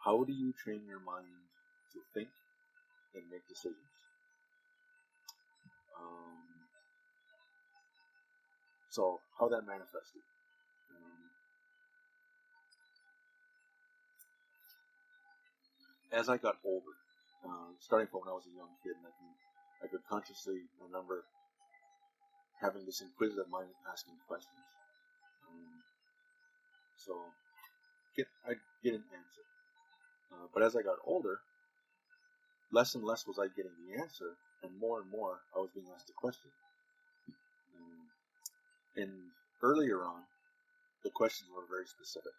how do you train your mind to think and make decisions? So how that manifested. As I got older, starting from when I was a young kid, and I could consciously remember having this inquisitive mind asking questions. So I'd get an answer. But as I got older, less and less was I getting the answer, and more I was being asked a question. And earlier on, the questions were very specific.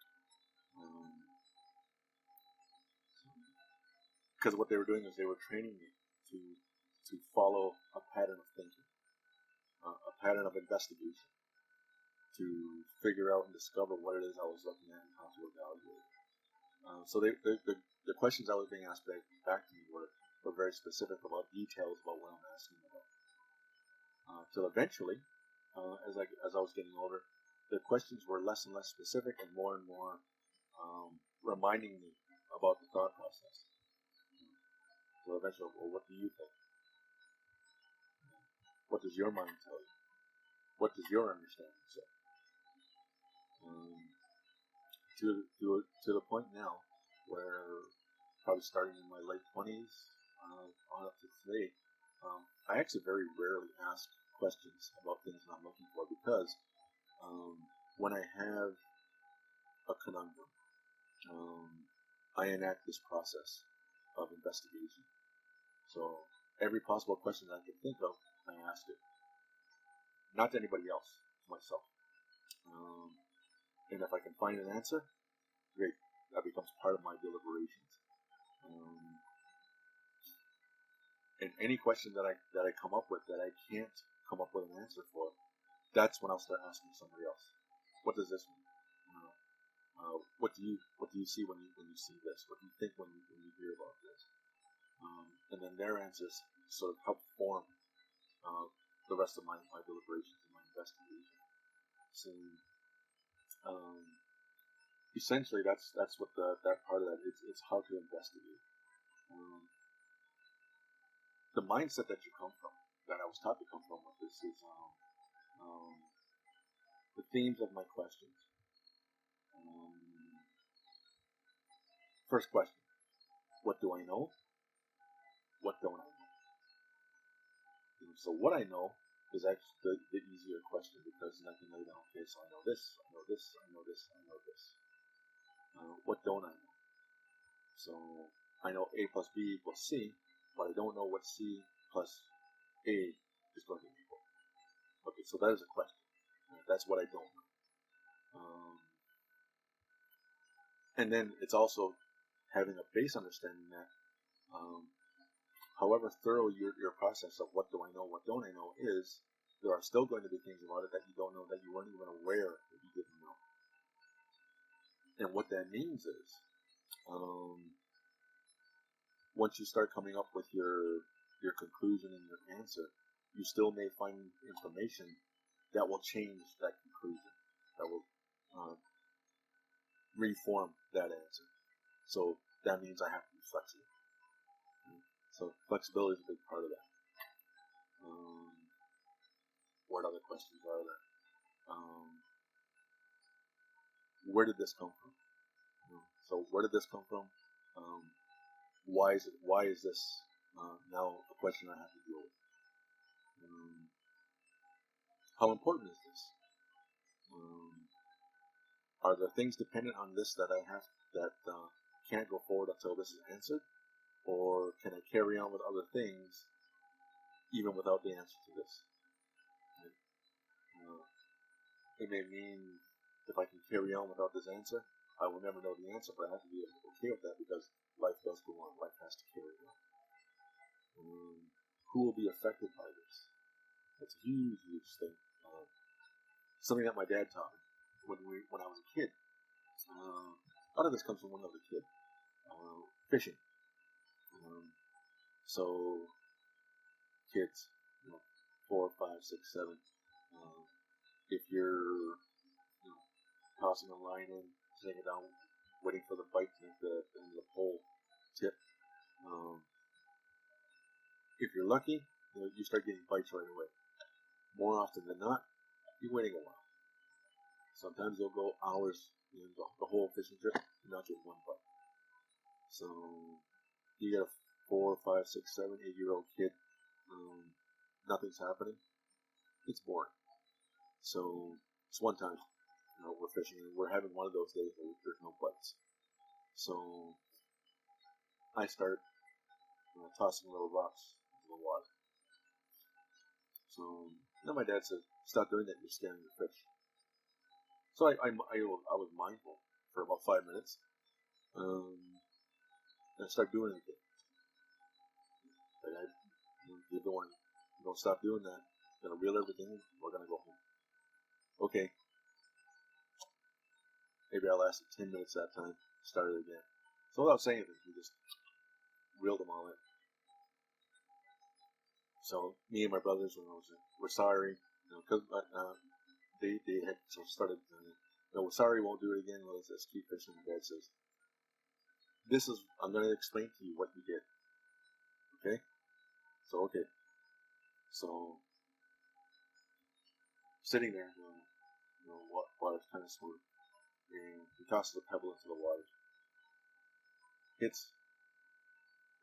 Because what they were doing is they were training me to follow a pattern of thinking, a pattern of investigation, to figure out and discover what it is I was looking at and how to evaluate it. So the questions I was being asked back to me were very specific about details about what I'm asking about. Till eventually, as I was getting older, the questions were less and less specific and more reminding me about the thought process. So eventually, well, what do you think? What does your mind tell you? What does your understanding say? To the point now where probably starting in my late 20s on up to today, I actually very rarely ask questions about things that I'm looking for because when I have a conundrum, I enact this process of investigation. So every possible question that I can think of, I ask it. Not to anybody else, to myself. And if I can find an answer, great. That becomes part of my deliberations. And any question that I come up with that I can't come up with an answer for, that's when I'll start asking somebody else. What does this mean? What do you see when you see this? What do you think when you hear about this? And then their answers sort of help form the rest of my deliberations and my investigation. So essentially, that's what that part of that is. It's how to investigate. The mindset that you come from, that I was taught to come from with this, is the themes of my questions. First question: what do I know? What don't I know? So what I know is actually the easier question because I can lay down, okay, so I know this, I know this, I know this, I know this. What don't I know? So I know A plus B equals C, but I don't know what C plus A is going to equal. Okay, so that is a question. That's what I don't know. And then it's also having a base understanding that however thorough your process of what do I know, what don't I know is, there are still going to be things about it that you don't know, that you weren't even aware that you didn't know. And what that means is, once you start coming up with your conclusion and your answer, you still may find information that will change that conclusion, that will reform that answer. So that means I have to be flexible. So flexibility is a big part of that. What other questions are there? Where did this come from? So where did this come from? Why is this now a question I have to deal with? How important is this? Are there things dependent on this that I have that can't go forward until this is answered? Or can I carry on with other things even without the answer to this? It may mean if I can carry on without this answer, I will never know the answer, but I have to be okay with that because life does go on. Life has to carry on. Who will be affected by this? That's a huge, huge thing. Something that my dad taught me when I was a kid. A lot of this comes from when I was a kid. Fishing. So, kids, 4, 5, 6, 7. If you're tossing a line in, setting it down, waiting for the bite to make the pole tip. If you're lucky, you start getting bites right away. More often than not, you're waiting a while. Sometimes you'll go hours, the whole fishing trip, and not get one bite. So you get a 4, 5, 6, 7, 8-year-old kid, nothing's happening. It's boring. So it's one time, we're fishing and we're having one of those days where there's no bites. So I start tossing little rocks into the water. So then my dad says, "Stop doing that. You're scaring the fish." So I was mindful for about 5 minutes, and I started doing it again. Like I give the warning, don't stop doing that. I'm gonna reel everything in. We're gonna go home. Okay. Maybe I lasted 10 minutes that time. started again. So without saying anything, he just reeled them all in. So me and my brothers, when I was in Wasari, because they had started. Wasari won't do it again. Let's keep fishing. My dad says, I'm going to explain to you what you did. Okay? Okay. So, sitting there, water's kind of smooth. And he tosses a pebble into the water. Hits.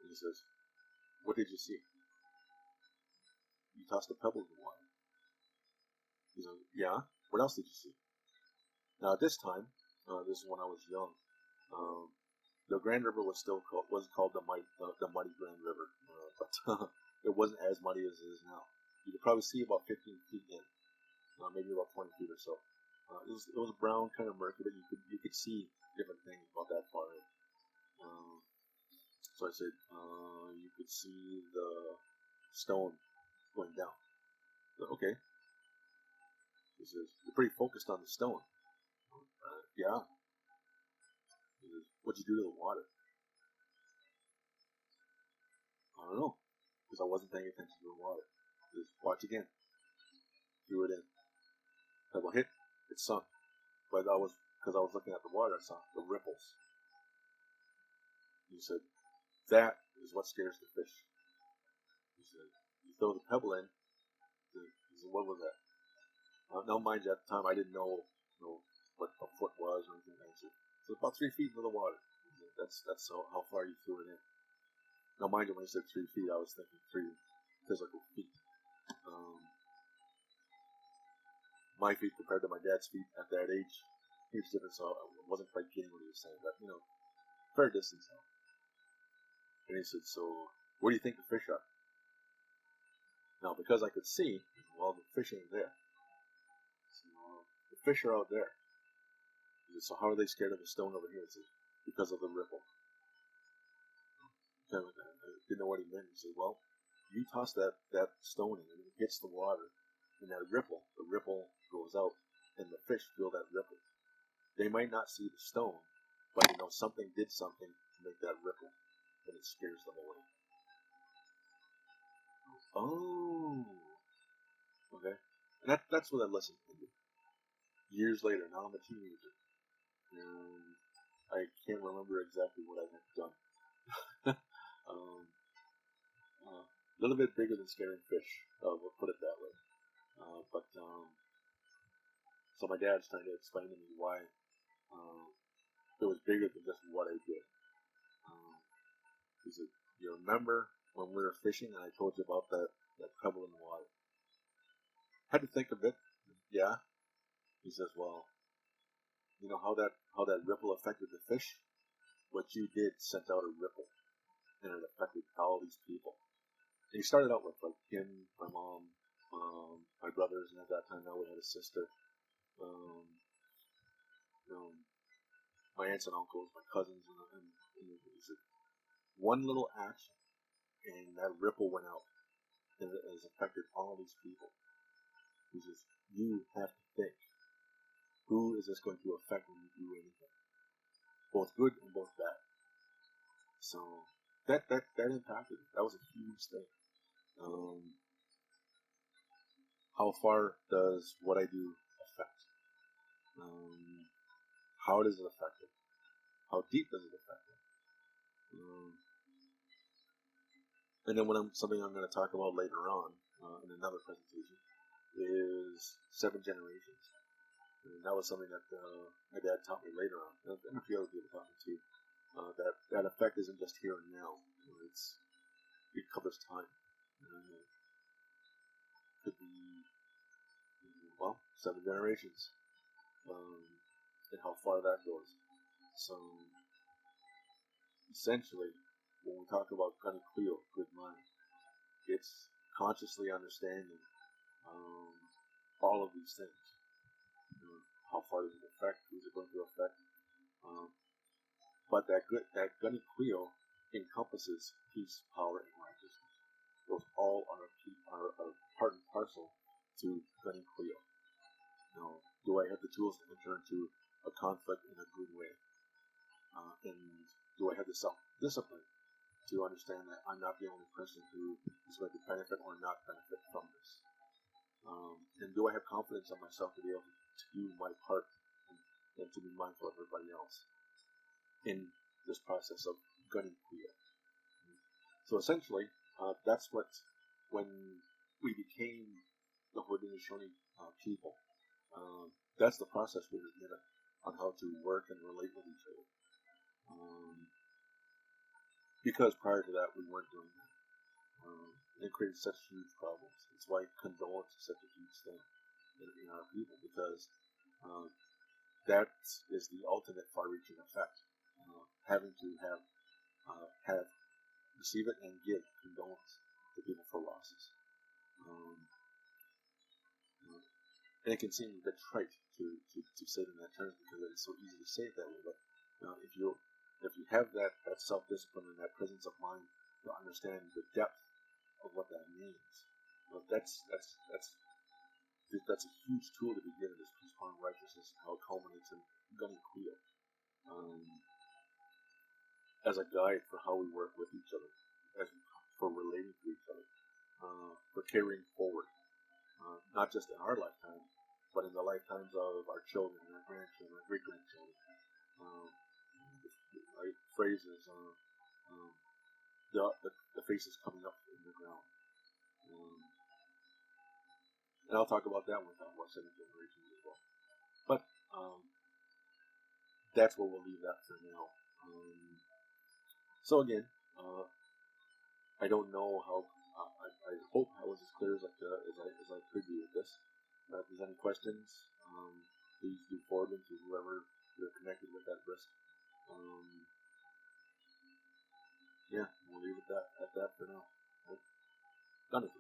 And he says, what did you see? You tossed a pebble in the water. He says, yeah? What else did you see? Now, at this time, this is when I was young, the Grand River was called the Muddy Grand River, but it wasn't as muddy as it is now. You could probably see about 15 feet in, maybe about 20 feet or so. It was brown, kind of murky, but you could see different things about that far in. So I said, you could see the stone going down. Said, okay. He says, you're pretty focused on the stone. Yeah. He says, what'd you do to the water? I don't know, because I wasn't paying attention to the water. He says, watch again. Threw it in. Pebble hit, it sunk. But because I was looking at the water, I saw the ripples. He said, that is what scares the fish. He said, you throw the pebble in. He said, what was that? Now, mind you, at the time I didn't know what a foot was or anything like that. So about 3 feet into the water. That's how far you threw it in. Now, mind you, when he said 3 feet, I was thinking 3 physical feet. My feet compared to my dad's feet at that age, huge difference. So I wasn't quite getting what he was saying, but fair distance now. And he said, so where do you think the fish are? Now, because I could see, well, the fish ain't there. So, the fish are out there. He said, so how are they scared of a stone over here? He said, because of the ripple. I didn't know what he meant. He said, well, you toss that stone in and it hits the water, and the ripple goes out, and the fish feel that ripple. They might not see the stone, but something did something to make that ripple, and it scares them away. Oh, okay. And that's what that lesson ended. Years later, now I'm a teenager, and I can't remember exactly what I had done. A little bit bigger than scaring fish, we'll put it that way. So my dad's trying to explain to me why it was bigger than just what I did. He said, you remember when we were fishing and I told you about that pebble in the water? Had to think a bit. Yeah. He says, well, you know how that ripple affected the fish? What you did sent out a ripple, and it affected all these people. And he started out with like him, my mom, my brothers, and at that time now we had a sister. My aunts and uncles, my cousins, and he said, one little action, and that ripple went out, and it has affected all these people. He says, you have to think, who is this going to affect when you do anything? Both good and both bad. So that impacted me. That was a huge thing. How far does what I do affect? How does it affect it? How deep does it affect it? And then something I'm going to talk about later on in another presentation is 7 generations. And that was something that my dad taught me later on, and a few other people taught me too. That effect isn't just here and now. It covers time. Could be 7 generations, and how far that goes. So essentially, when we talk about Gunny-Quio, good mind, it's consciously understanding all of these things. How far does it affect? Who's it going to affect? But that Gunny-Quio encompasses peace, power, and righteousness. Those all are part and parcel to Gunny-Quio. Now, do I have the tools to enter into a conflict in a good way? And do I have the self-discipline to understand that I'm not the only person who is going to benefit or not benefit from this? And do I have confidence in myself to be able to do my part and to be mindful of everybody else in this process of gunning queer? So essentially, that's what, when we became the Haudenosaunee people, that's the process we were given on how to work and relate with each other. Because prior to that, we weren't doing that. It created such huge problems. It's why condolence is such a huge thing in our people, because that is the ultimate far-reaching effect. Having to have receive it and give condolence to people for losses. And it can seem a bit trite to say it in that terms because it is so easy to say it that way. But if you have that self-discipline and that presence of mind to understand the depth of what that means, that's a huge tool to be given, this peace, harm, righteousness, and how it culminates in gunning queer. As a guide for how we work with each other, for relating to each other, for carrying forward, not just in our lifetime, but in the lifetimes of our children, our grandchildren, our great-grandchildren. Right? Phrases, the faces coming up in the ground. And I'll talk about that when we talk about seven generations as well. But that's where we'll leave that for now. So again, I don't know how. I hope I was as clear as I could be with this. If there's any questions, please do forward them to whoever you're connected with at risk. Yeah, we'll leave it at that for now. Right? Done it.